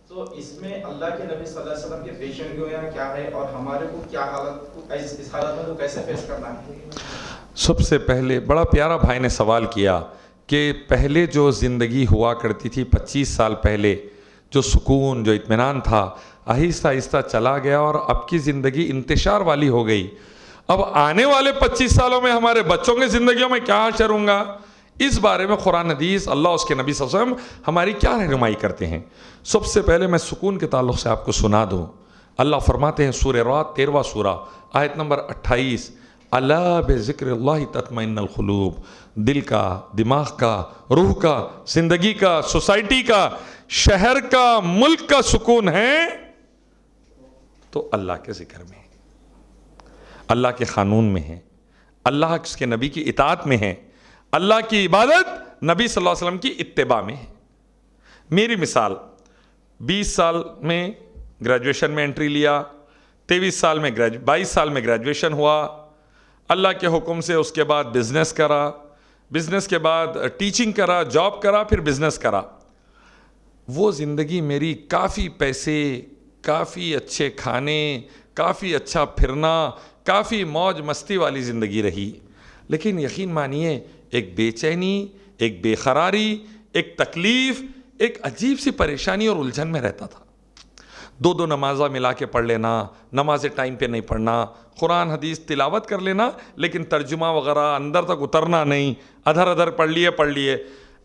تو اس میں اللہ کے نبی صلی اللہ علیہ وسلم کے پیشن گویاں کیا ہے اور ہمارے کو کیا حالت، اس حالت میں کو کیسے فیس کرنا ہے؟ سب سے پہلے بڑا پیارا بھائی نے سوال کیا کہ پہلے جو زندگی ہوا کرتی تھی 25 سال پہلے، جو سکون، جو اطمینان تھا، آہستہ آہستہ چلا گیا اور اب کی زندگی انتشار والی ہو گئی. اب آنے والے 25 سالوں میں ہمارے بچوں کی زندگیوں میں کیا حشر ہوں گا، اس بارے میں قرآن حدیث، اللہ اس کے نبی صلی اللہ علیہ وسلم ہماری کیا رہنمائی کرتے ہیں. سب سے پہلے میں سکون کے تعلق سے آپ کو سنا دوں. اللہ فرماتے ہیں سورہ رات 13واں سورہ آیت نمبر 28، الا بذکر اللہ تطمئن القلوب. دل کا، دماغ کا، روح کا، زندگی کا، سوسائٹی کا، شہر کا، ملک کا سکون ہے تو اللہ کے ذکر میں ہے، اللہ کے قانون میں ہے، اللہ اس کے نبی کی اطاعت میں ہے، اللہ کی عبادت نبی صلی اللہ علیہ وسلم کی اتباع میں ہے. میری مثال، 20 سال میں گریجویشن میں انٹری لیا، 23 سال میں 22 سال میں گریجویشن ہوا، اللہ کے حکم سے اس کے بعد بزنس کرا، بزنس کے بعد ٹیچنگ کرا، جاب کرا، پھر بزنس کرا. وہ زندگی میری کافی پیسے، کافی اچھے کھانے، کافی اچھا پھرنا، کافی موج مستی والی زندگی رہی. لیکن یقین مانیے ایک بے چینی، ایک بے قراری، ایک تکلیف، ایک عجیب سی پریشانی اور الجھن میں رہتا تھا. 2 نمازیں ملا کے پڑھ لینا، نمازیں ٹائم پہ نہیں پڑھنا، قرآن حدیث تلاوت کر لینا لیکن ترجمہ وغیرہ اندر تک اترنا نہیں، ادھر پڑھ لیے.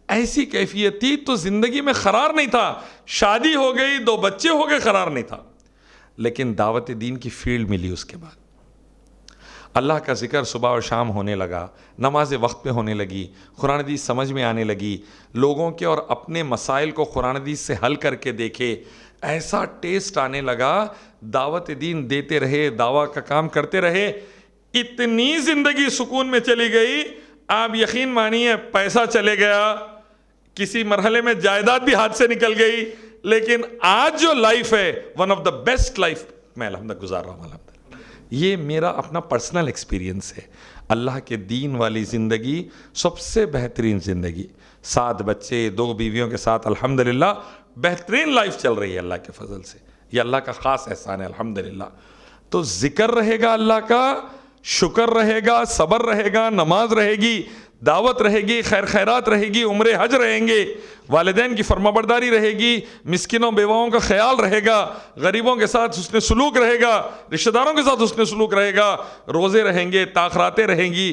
ایسی کیفیت تھی تو زندگی میں قرار نہیں تھا. شادی ہو گئی، 2 بچے ہو گئے، قرار نہیں تھا. لیکن دعوت دین کی فیلڈ ملی، اس کے بعد اللہ کا ذکر صبح اور شام ہونے لگا، نماز وقت پہ ہونے لگی، قرآن حدیث سمجھ میں آنے لگی، لوگوں کے اور اپنے مسائل کو قرآن حدیث سے حل کر کے دیکھے، ایسا ٹیسٹ آنے لگا، دعوت دین دیتے رہے، دعویٰ کا کام کرتے رہے، اتنی زندگی سکون میں چلی گئی. آپ یقین مانیے پیسہ چلے گیا، کسی مرحلے میں جائیداد بھی ہاتھ سے نکل گئی، لیکن آج جو لائف ہے one of the best life میں الحمدللہ گزار رہا ہوں. الحمدللہ یہ میرا اپنا پرسنل ایکسپیرینس ہے. اللہ کے دین والی زندگی سب سے بہترین زندگی، 7 بچے، 2 بیویوں کے ساتھ الحمدللہ بہترین لائف چل رہی ہے اللہ کے فضل سے. یہ اللہ کا خاص احسان ہے الحمدللہ. تو ذکر رہے گا اللہ کا، شکر رہے گا، صبر رہے گا، نماز رہے گی، دعوت رہے گی، خیر خیرات رہے گی، عمرے حج رہیں گے، والدین کی فرمانبرداری رہے گی، مسکینوں بیواؤں کا خیال رہے گا، غریبوں کے ساتھ حسن سلوک رہے گا، رشتہ داروں کے ساتھ حسن سلوک رہے گا، روزے رہیں گے، تاخراتیں رہیں گی.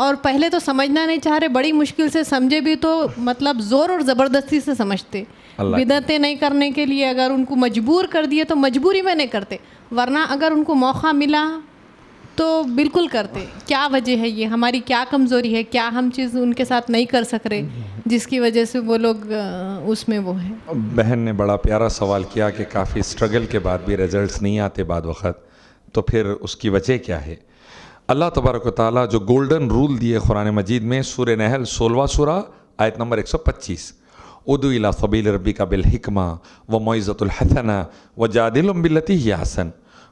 اور پہلے تو سمجھنا نہیں چاہ رہے, بڑی مشکل سے سمجھے بھی تو مطلب زور اور زبردستی سے سمجھتے. بدعتیں نہیں کرنے کے لیے اگر ان کو مجبور کر دیے تو مجبوری میں نہیں کرتے, ورنہ اگر ان کو موقع ملا تو بالکل کرتے. کیا وجہ ہے یہ, ہماری کیا کمزوری ہے, کیا ہم چیز ان کے ساتھ نہیں کر سک رہے جس کی وجہ سے وہ لوگ اس میں وہ ہیں؟ بہن نے بڑا پیارا سوال کیا کہ کافی اسٹرگل کے بعد بھی رزلٹس نہیں آتے بعد وقت, تو پھر اس کی وجہ کیا ہے؟ اللہ تبارک و تعالیٰ جو گولڈن رول دیے قرآن مجید میں, سورہ نحل 16واں سورہ آیت نمبر 125, ادعو الی سبیل ربک بالحکمہ وموعظۃ الحسنہ وجادلہم باللتی ہی احسن,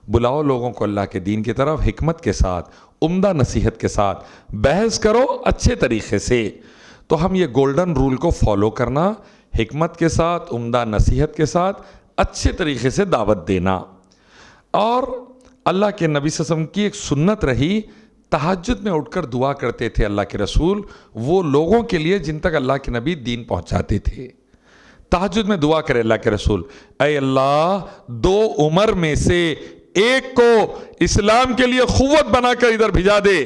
بلاؤ لوگوں کو اللہ کے دین کی طرف حکمت کے ساتھ, عمدہ نصیحت کے ساتھ, بحث کرو اچھے طریقے سے. تو ہم یہ گولڈن رول کو فالو کرنا, حکمت کے ساتھ, عمدہ نصیحت کے ساتھ, اچھے طریقے سے دعوت دینا. اور اللہ کے نبی صلی اللہ علیہ وسلم کی ایک سنت رہی, تہجد میں اٹھ کر دعا کرتے تھے اللہ کے رسول وہ لوگوں کے لیے جن تک اللہ کے نبی دین پہنچاتے تھے. تہجد میں دعا کرے اللہ کے رسول, اے اللہ 2 عمر میں سے ایک کو اسلام کے لیے قوت بنا کر ادھر بھیجا دے.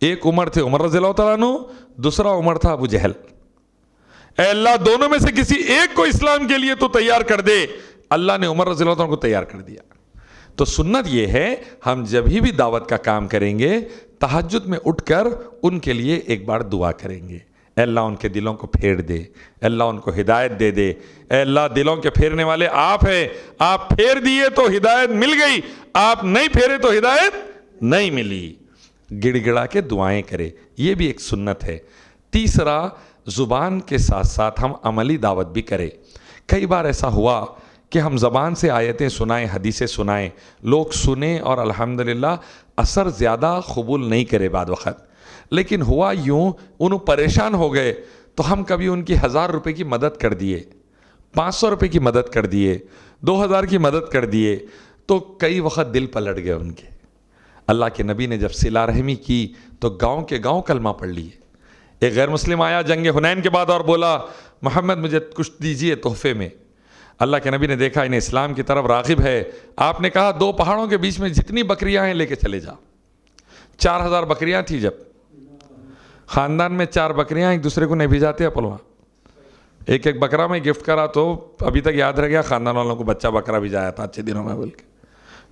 ایک عمر تھے عمر رضی اللہ تعالیٰ عنہ, دوسرا عمر تھا ابو جہل. اے اللہ دونوں میں سے کسی ایک کو اسلام کے لیے تو تیار کر دے. اللہ نے عمر رضی اللہ عنہ کو تیار کر دیا. تو سنت یہ ہے, ہم جب بھی دعوت کا کام کریں گے تہجد میں اٹھ کر ان کے لیے ایک بار دعا کریں گے, اے اللہ ان کے دلوں کو پھیر دے, اے اللہ ان کو ہدایت دے دے, اے اللہ دلوں کے پھیرنے والے آپ ہیں, آپ پھیر دیے تو ہدایت مل گئی, آپ نہیں پھیرے تو ہدایت نہیں ملی. گڑ گڑا کے دعائیں کرے, یہ بھی ایک سنت ہے. تیسرا, زبان کے ساتھ ساتھ ہم عملی دعوت بھی کریں. کئی بار ایسا ہوا کہ ہم زبان سے آیتیں سنائیں, حدیثیں سنائیں, لوگ سنیں اور الحمدللہ اثر زیادہ قبول نہیں کرے بعد وقت. لیکن ہوا یوں, انہوں پریشان ہو گئے تو ہم کبھی ان کی 1000 روپے کی مدد کر دیے, 500 روپے کی مدد کر دیے, 2000 کی مدد کر دیے, تو کئی وقت دل پلٹ گئے ان کے. اللہ کے نبی نے جب صلہ رحمی کی تو گاؤں کے گاؤں کلمہ پڑھ لیے. ایک غیر مسلم آیا جنگ حنین کے بعد اور بولا, محمد مجھے کچھ دیجئے تحفے میں. اللہ کے نبی نے دیکھا انہیں اسلام کی طرف راغب ہے, آپ نے کہا 2 پہاڑوں کے بیچ میں جتنی بکریاں ہیں لے کے چلے جا. 4000 بکریاں تھی, جب خاندان میں 4 بکریاں ایک دوسرے کو نہیں بھیجاتے اپلوا, ایک ایک بکرا میں گفٹ کرا تو ابھی تک یاد رہ گیا, خاندان والوں کو بچہ بکرا بھیجایا تھا اچھے دنوں میں بول کے,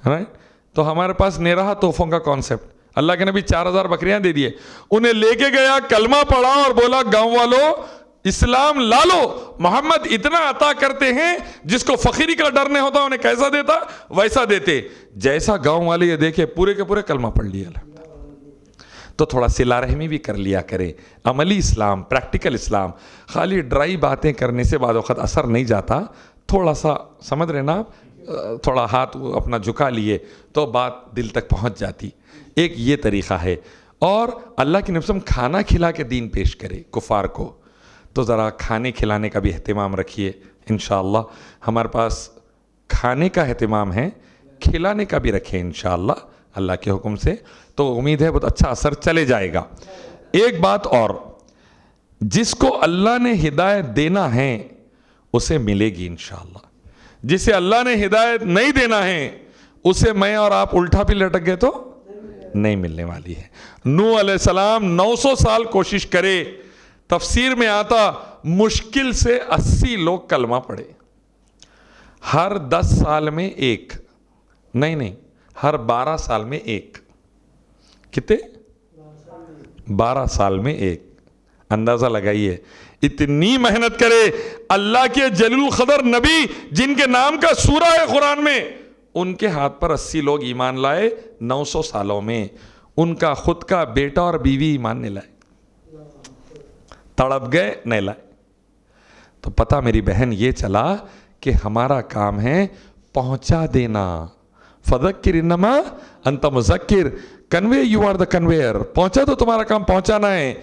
رائٹ. تو ہمارے پاس نہیں رہا تحفوں کا کانسیپٹ. اللہ کے نبی 4000 بکریاں دے دیے, انہیں لے کے گیا, کلمہ پڑھا اور بولا گاؤں والوں اسلام لا لو, محمد اتنا عطا کرتے ہیں جس کو فقیری کا ڈر نہیں ہوتا انہیں کیسا دیتا ویسا دیتے. جیسا گاؤں والے یہ دیکھے پورے کے پورے کلمہ پڑھ لیا. تو تھوڑا صلہ رحمی بھی کر لیا کرے, عملی اسلام, پریکٹیکل اسلام. خالی ڈرائی باتیں کرنے سے بعض وقت اثر نہیں جاتا, تھوڑا سا سمجھ رہے نا, تھوڑا ہاتھ اپنا جھکا لیے تو بات دل تک پہنچ جاتی. ایک یہ طریقہ ہے. اور اللہ کی نبی کھانا کھلا کے دین پیش کرے کفار کو, تو ذرا کھانے کھلانے کا بھی اہتمام رکھیے. انشاءاللہ ہمارے پاس کھانے کا اہتمام ہے, کھلانے کا بھی رکھیں انشاءاللہ اللہ کے حکم سے, تو امید ہے بہت اچھا اثر چلے جائے گا. ایک بات اور, جس کو اللہ نے ہدایت دینا ہے اسے ملے گی انشاءاللہ, جسے اللہ نے ہدایت نہیں دینا ہے اسے میں اور آپ الٹا بھی لٹک گئے تو نہیں ملنے والی ہے. نوح علیہ السلام 900 سال کوشش کرے, تفسیر میں آتا مشکل سے 80 لوگ کلمہ پڑھے. ہر 10 سال میں ایک, نہیں ہر 12 سال میں ایک. کتنے؟ 12 سال میں ایک. اندازہ لگائیے, اتنی محنت کرے. اللہ کے جلیل القدر نبی جن کے نام کا سورہ ہے قرآن میں, ان کے ہاتھ پر 80 لوگ ایمان لائے 900 سالوں میں. ان کا خود کا بیٹا اور بیوی ایمان نہیں لائے, تڑپ گئے, نہیں لائے. تو پتہ میری بہن یہ چلا کہ ہمارا کام ہے پہنچا دینا. فذکر انما انت مذکر, کنوے یو آر دا کنویئر. پہنچا تو تمہارا کام پہنچانا ہے.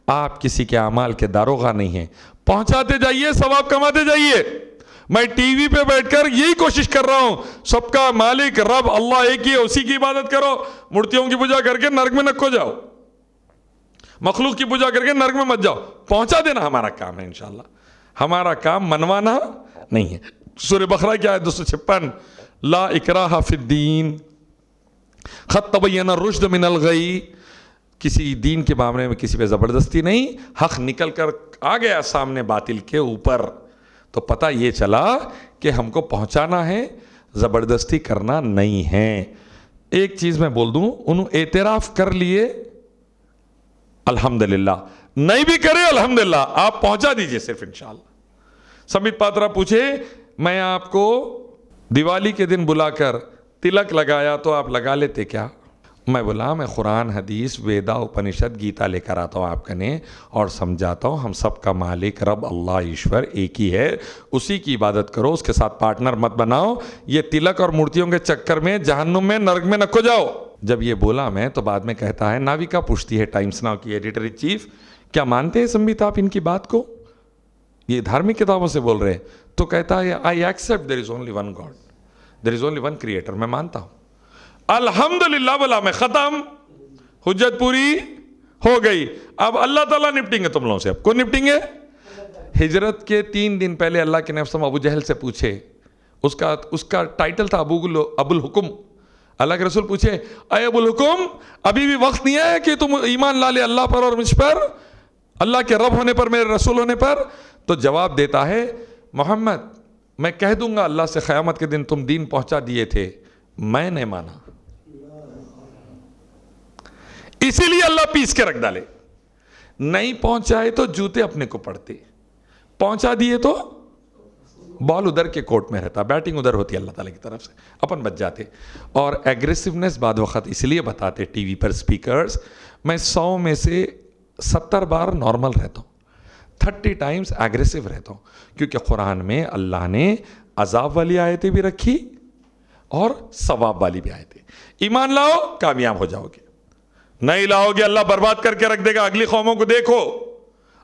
آپ کسی کے اعمال کے داروغہ نہیں ہیں, پہنچاتے جائیے, ثواب کماتے جائیے. میں ٹی وی پہ بیٹھ کر یہی کوشش کر رہا ہوں, سب کا مالک رب اللہ ایک ہی ہے, اسی کی عبادت کرو. مورتیوں کی پوجا کر کے نرک میں نہ کھو جاؤ, مخلوق کی پوجا کر کے نرک میں مت جاؤ. پہنچا دینا ہمارا کام ہے انشاءاللہ. ہمارا کام منوانا نہیں ہے. سورہ بقرہ کی آیت 256, لا اکراہ فی الدین قد تبین الرشد من الغی. کسی دین کے معاملے میں کسی پہ زبردستی نہیں، حق نکل کر آ گیا سامنے باطل کے اوپر تو پتہ یہ چلا کہ ہم کو پہنچانا ہے، زبردستی کرنا نہیں ہے۔ ایک چیز میں بول دوں، انہوں اعتراف کر لیے الحمدللہ، نہیں بھی کرے الحمدللہ، آپ پہنچا دیجئے صرف انشاءاللہ۔ سمیت پاترا پوچھے میں آپ کو دیوالی کے دن بلا کر تلک لگایا تو آپ لگا لیتے کیا؟ میں بولا میں قرآن حدیث ویدا اپنشد گیتا لے کر آتا ہوں آپ کنے اور سمجھاتا ہوں ہم سب کا مالک رب اللہ ایشور ایک ہی ہے، اسی کی عبادت کرو، اس کے ساتھ پارٹنر مت بناؤ، یہ تلک اور مورتیوں کے چکر میں جہنم میں نرک میں نہ کھو جاؤ۔ جب یہ بولا میں تو بعد میں کہتا ہے، ناویکا پوچھتی ہے ٹائمز ناؤ کی ایڈیٹر ان چیف، کیا مانتے ہیں سمبت آپ ان کی بات کو؟ یہ دھارمک کتابوں سے بول رہے ہیں۔ تو کہتا ہے I accept there is only one God, there is only one creator، میں مانتا ہوں۔ الحمدللہ بولا میں، ختم، حجت پوری ہو گئی۔ اب اللہ تعالیٰ نپٹیں گے تم لوگوں سے۔ اب کون نپٹیں گے؟ ہجرت کے 3 دن پہلے اللہ کے نبی ابو جہل سے پوچھے، اس کا ٹائٹل تھا ابو الحکم۔ اللہ کے رسول پوچھے، اے ابو الحکم ابھی بھی وقت نہیں ہے کہ تم ایمان لا لے اللہ پر اور مجھ پر، اللہ کے رب ہونے پر، میرے رسول ہونے پر؟ تو جواب دیتا ہے، محمد میں کہہ دوں گا اللہ سے قیامت کے دن تم دین پہنچا دیے تھے، میں نہیں مانا، اسی لیے اللہ پیس کے رکھ ڈالے۔ نہیں پہنچائے تو جوتے اپنے کو پڑتے، پہنچا دیے تو بال ادھر کے کورٹ میں رہتا، بیٹنگ ادھر ہوتی اللہ تعالیٰ کی طرف سے، اپن بچ جاتے۔ اور ایگریسونیس بعد وقت اس لیے بتاتے ٹی وی پر سپیکرز، میں 100 میں سے 70 بار نارمل رہتا ہوں، 30 ٹائمز ایگریسو رہتا ہوں، کیونکہ قرآن میں اللہ نے عذاب والی آیتیں بھی رکھی اور ثواب والی بھی آیتیں۔ ایمان لاؤ کامیاب ہو جاؤ گے، نہیں لاؤ گے اللہ برباد کر کے رکھ دے گا۔ اگلی قوموں کو دیکھو،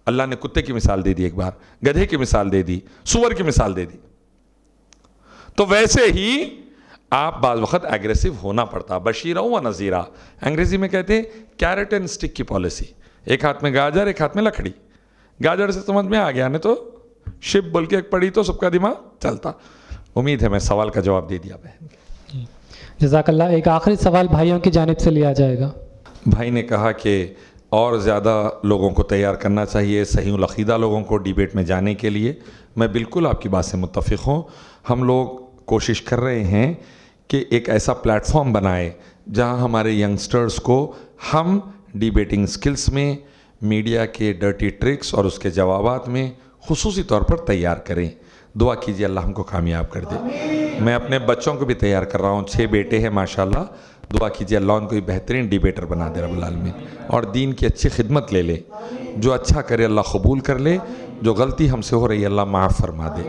اللہ نے کتے کی مثال دے دی، ایک بار گدھے کی مثال دے دی، سور کی مثال دے دی۔ تو ویسے ہی آپ بعض وقت ایگریسو ہونا پڑتا، بشیرہ و نذیرہ، انگریزی میں کہتے ہیں کیرٹ اینڈ سٹک کی پالیسی، ایک ہاتھ میں گاجر ایک ہاتھ میں لکڑی۔ گاجر سے سمجھ میں آ گیا نہیں تو شپ بول کے ایک پڑی تو سب کا دماغ چلتا۔ امید ہے میں سوال کا جواب دے دیا بہن۔ جزاک اللہ۔ ایک آخری سوال بھائیوں کی جانب سے لیا جائے گا۔ بھائی نے کہا کہ اور زیادہ لوگوں کو تیار کرنا چاہیے، صحیح العقیدہ لوگوں کو ڈیبیٹ میں جانے کے لیے۔ میں بالکل آپ کی بات سے متفق ہوں۔ ہم لوگ کوشش کر رہے ہیں کہ ایک ایسا پلیٹ فارم بنائے جہاں ہمارے ینگسٹرز کو ہم ڈیبیٹنگ سکلز میں، میڈیا کے ڈرٹی ٹرکس اور اس کے جوابات میں خصوصی طور پر تیار کریں۔ دعا کیجیے اللہ ہم کو کامیاب کر دے۔ میں اپنے بچوں کو بھی تیار کر رہا ہوں، 6 بیٹے ہیں ماشاءاللہ۔ دعا کیجیے اللہ ان کو بہترین ڈیبیٹر بنا دے رب العالمین، اور دین کی اچھی خدمت لے لے، جو اچھا کرے اللہ قبول کر لے، جو غلطی ہم سے ہو رہی ہے اللہ معاف فرما دے۔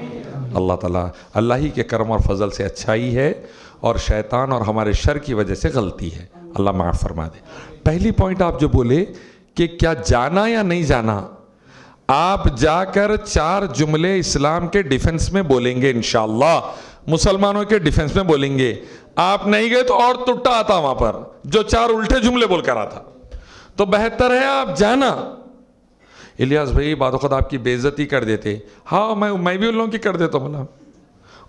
اللہ تعالیٰ اللہ ہی کے کرم اور فضل سے اچھائی ہے، اور شیطان اور ہمارے شر کی وجہ سے غلطی ہے، اللہ معاف فرما دے۔ پہلی پوائنٹ آپ جو بولے کہ کیا جانا یا نہیں جانا، آپ جا کر 4 جملے اسلام کے ڈیفنس میں بولیں گے انشاءاللہ، مسلمانوں کے ڈیفنس میں بولیں گے۔ آپ نہیں گئے تو اور ٹوٹا آتا وہاں پر، جو 4 الٹے جملے بول کر آتا۔ تو بہتر ہے آپ جانا۔ الیاس بھائی بعد وقت آپ کی بے عزتی کر دیتے، ہاں میں بھی ان لوگوں کی کر دیتا ہوں،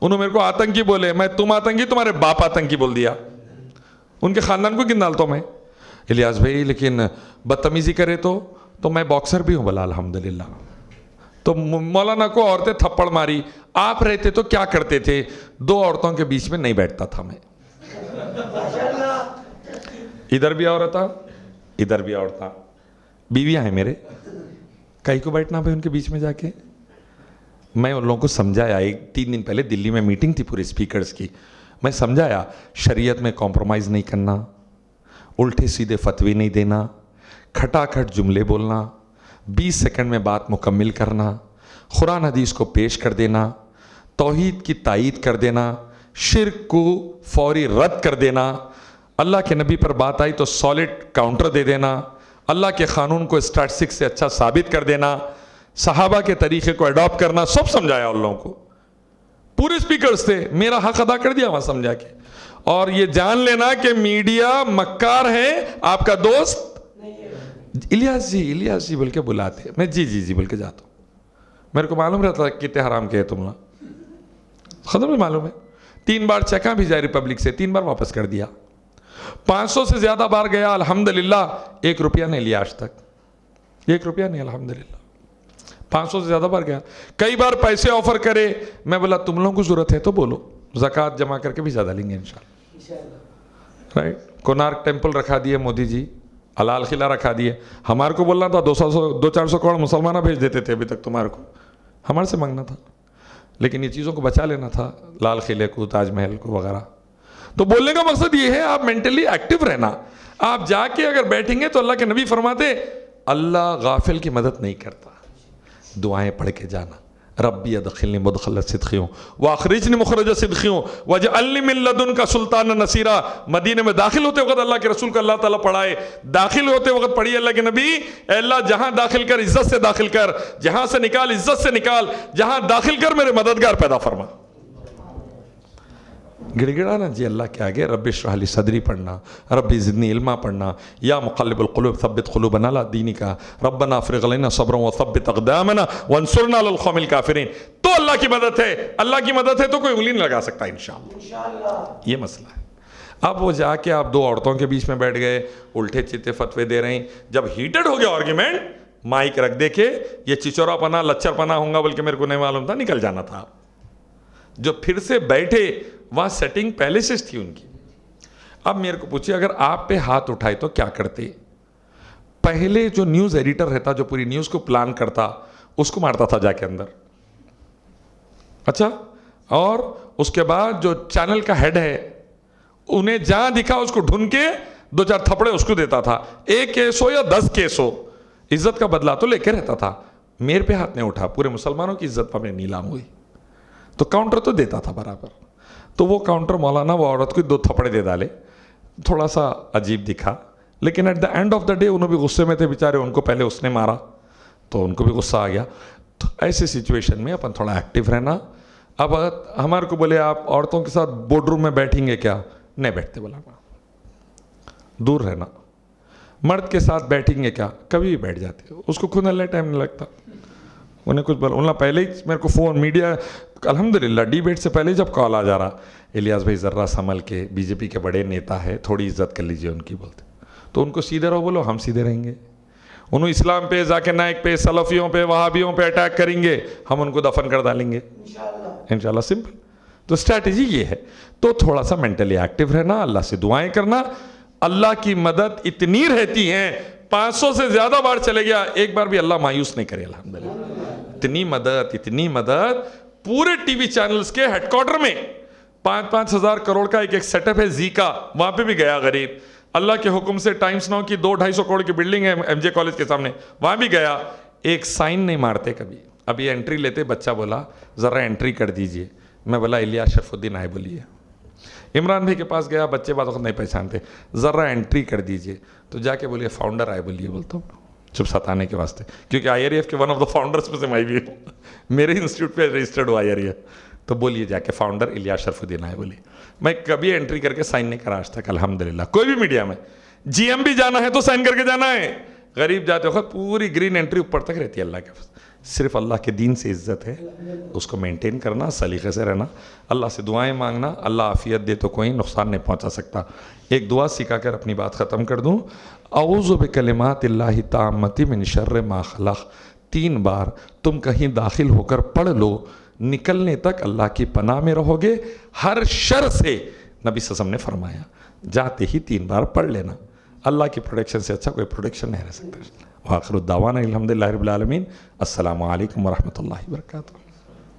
انہوں میرے کو آتنکی بولے، میں تم آتنکی، تمہارے باپ آتنکی بول دیا، ان کے خاندان کو گن ڈالتا ہوں میں۔ الیاس بھائی لیکن بدتمیزی کرے تو میں باکسر بھی ہوں بلا الحمدللہ۔ تو مولانا کو عورتیں تھپڑ ماری، آپ رہتے تو کیا کرتے تھے؟ 2 عورتوں کے بیچ میں نہیں بیٹھتا تھا میں، ادھر بھی عورتاں ادھر بھی عورتاں، بیویاں ہیں میرے، کہیں کو بیٹھنا بھائی ان کے بیچ میں جا کے؟ میں ان لوگوں کو سمجھایا، 3 دن پہلے دلی میں میٹنگ تھی پورے اسپیکرز کی، میں سمجھایا شریعت میں کمپرومائز نہیں کرنا، الٹے سیدھے فتوی نہیں دینا، کھٹا کھٹ جملے بولنا، 20 سیکنڈ میں بات مکمل کرنا، قرآن حدیث کو پیش کر دینا، توحید کی تائید کر دینا، شرک کو فوری رد کر دینا، اللہ کے نبی پر بات آئی تو سالڈ کاؤنٹر دے دینا، اللہ کے قانون کو اسٹیٹسٹک سے اچھا ثابت کر دینا، صحابہ کے طریقے کو اڈاپٹ کرنا، سب سمجھایا ان لوگوں کو، پورے سپیکرز تھے، میرا حق ادا کر دیا وہاں سمجھا کے۔ اور یہ جان لینا کہ میڈیا مکار ہے، آپ کا دوست الیاس جی بول کے بلاتے، میں جی بول کے جاتا ہوں، میرے کو معلوم رہتا کتنے حرام کے تم لوگ، ختم معلوم ہے۔ 3 بار چیکاں بھی جائے ریپبلک سے، 3 بار واپس کر دیا۔ 500 سے زیادہ بار گیا الحمدللہ، 1 روپیہ نہیں لیا آج تک، 1 روپیہ نہیں الحمدللہ، 500 سے زیادہ بار گیا. کئی بار پیسے آفر کرے، میں بولا تم لوگوں کو ضرورت ہے تو بولو، زکوٰۃ جمع کر کے بھی زیادہ لیں گے انشاءاللہ. رائٹ. کونارک ٹیمپل رکھا دیے مودی جی، حلال قلعہ رکھا دیے. ہمارے کو بولنا تھا 200-400 کروڑ مسلمانہ بھیج دیتے تھے ابھی تک، تمہارے کو ہمارے سے مانگنا تھا، لیکن یہ چیزوں کو بچا لینا تھا، لال قلعے کو، تاج محل کو وغیرہ. تو بولنے کا مقصد یہ ہے آپ مینٹلی ایکٹیو رہنا. آپ جا کے اگر بیٹھیں گے تو اللہ کے نبی فرماتے اللہ غافل کی مدد نہیں کرتا. دعائیں پڑھ کے جانا، ربی ادخلنی مدخل صدق واخرجنی مخرج صدق واجعلنی من لدنک سلطانا نصیرا. مدینے میں داخل ہوتے وقت اللہ کے رسول کو اللہ تعالیٰ پڑھائے، داخل ہوتے وقت پڑھیے اللہ کے نبی، اے اللہ جہاں داخل کر عزت سے داخل کر، جہاں سے نکال عزت سے نکال، جہاں داخل کر میرے مددگار پیدا فرما. گڑ گڑانا جی اللہ کے آگے، رب اشرح لی صدری پڑھنا، ربی زدنی علما پڑھنا، یا مقلب القلوب ثبت قلوبنا علی دینک، ربنا افرغ علینا صبرا وثبت اقدامنا وانصرنا علی القوم الکافرین. تو اللہ کی مدد ہے، اللہ کی مدد ہے تو کوئی انگلی نہیں لگا سکتا انشاءاللہ. یہ مسئلہ ہے. اب وہ جا کے آپ 2 عورتوں کے بیچ میں بیٹھ گئے، الٹے چیتے فتوے دے رہے ہیں. جب ہیٹڈ ہو گیا آرگیومنٹ، مائک رکھ دے کے یہ چچورا پنا لچر پنا ہوں گا بلکہ میرے کو نہیں معلوم تھا، نکل جانا تھا. جو پھر سے بیٹھے وہاں سیٹنگ پہلے سے تھی ان کی. اب میرے کو پوچھئے اگر آپ پہ ہاتھ اٹھائے تو کیا کرتے؟ پہلے جو نیوز ایڈیٹر رہتا، جو پوری نیوز کو پلان کرتا، اس کو مارتا تھا جا کے اندر. اچھا، اور اس کے بعد جو چینل کا ہیڈ ہے، انہیں جہاں دکھا اس کو ڈھونڈ کے 2-4 تھپڑے اس کو دیتا تھا. 1 کیس ہو یا 10 کیس ہو، عزت کا بدلہ تو لے کے رہتا تھا. میرے پہ ہاتھ نہیں اٹھا، پورے مسلمانوں کی عزت پر نیلام ہوئی تو کاؤنٹر تو دیتا تھا برابر. تو وہ کاؤنٹر مولانا وہ عورت کو 2 تھپڑے دے ڈالے. تھوڑا سا عجیب دکھا، لیکن at the end of the day انہوں بھی غصے میں تھے بیچارے، ان کو پہلے اس نے مارا تو ان کو بھی غصہ آ گیا. تو ایسے سچویشن میں اپن تھوڑا ایکٹیو رہنا. اب ہمارے کو بولے آپ عورتوں کے ساتھ بورڈ روم میں بیٹھیں گے کیا؟ نہیں بیٹھتے، بولا دور رہنا. مرد کے ساتھ بیٹھیں گے کیا؟ کبھی بھی بیٹھ جاتے، اس کو خود اللہ ٹائم نہیں لگتا. انہیں کچھ بولا، انہیں پہلے ہی میرے کو فون میڈیا الحمدللہ ڈیبیٹ سے پہلے جب کال آ جا رہا، الیاس بھائی ذرا سنبھل کے، بی جے پی کے بڑے نیتا ہے، تھوڑی عزت کر لیجئے ان کی. بولتے تو ان کو سیدھے رہو، بولو ہم سیدھے رہیں گے. انہوں اسلام پہ، ذاکر نائک پہ، سلفیوں پہ، وہابیوں پہ اٹیک کریں گے، ہم ان کو دفن کر ڈالیں گے انشاءاللہ. سمپل. تو اسٹریٹجی یہ ہے. تو تھوڑا سا مینٹلی ایکٹیو رہنا، اللہ سے دعائیں کرنا. اللہ کی مدد اتنی رہتی ہیں، 500 سے زیادہ بار چلے گیا، ایک بار بھی اللہ مایوس نہیں کرے الحمدللہ. اتنی مدد پورے ٹی وی چینلز کے ہیڈ کوارٹر میں 5-5 ہزار کروڑ کا ایک سیٹ اپ ہے زی کا، وہاں پہ بھی گیا غریب. اللہ کے حکم سے ٹائمز ناؤ کی 200-250 کروڑ کی بلڈنگ ہے ایم جے کالج کے سامنے، وہاں بھی گیا. ایک سائن نہیں مارتے کبھی. ابھی انٹری لیتے، بچہ بولا ذرا انٹری کر دیجئے. میں بولا الیاس شرف الدین آئے بولیے. عمران بھائی کے پاس گیا، بچے بعض وقت نہیں پہچانتے، ذرا انٹری کر دیجئے. تو جا کے بولیے فاؤنڈر آئے بولیے. بولتا ہوں چپ ستانے کے واسطے، کیونکہ آئی آر ایف کے ون آف دا فاؤنڈرز میں سے میں بھی ہوں، میرے انسٹیٹیوٹ پہ رجسٹرڈ ہوا آئی آر ایف. تو بولیے جا کے فاؤنڈر الیاس شرف الدین آئے بولیے. میں کبھی انٹری کر کے سائن نہیں کرا آج تک الحمدللہ. کوئی بھی میڈیا میں جی ایم بھی جانا ہے تو سائن کر کے جانا ہے. غریب جاتے وقت پوری گرین انٹری اوپر تک رہتی ہے. اللہ کے صرف اللہ کے دین سے عزت ہے، اس کو مینٹین کرنا، سلیقے سے رہنا، اللہ سے دعائیں مانگنا. اللہ عافیت دے تو کوئی نقصان نہیں پہنچا سکتا. ایک دعا سکھا کر اپنی بات ختم کر دوں. اعوذ بکلمات اللہ التامۃ من شر ما خلق. 3 بار تم کہیں داخل ہو کر پڑھ لو، نکلنے تک اللہ کی پناہ میں رہو گے ہر شر سے. نبی صلی اللہ علیہ وسلم نے فرمایا جاتے ہی 3 بار پڑھ لینا. اللہ کی پروڈکشن سے اچھا کوئی پروڈکشن نہیں رہ سکتا. وآخر الدعوانا الحمدللہ رب العالمین. السلام علیکم ورحمۃ اللہ وبرکاتہ.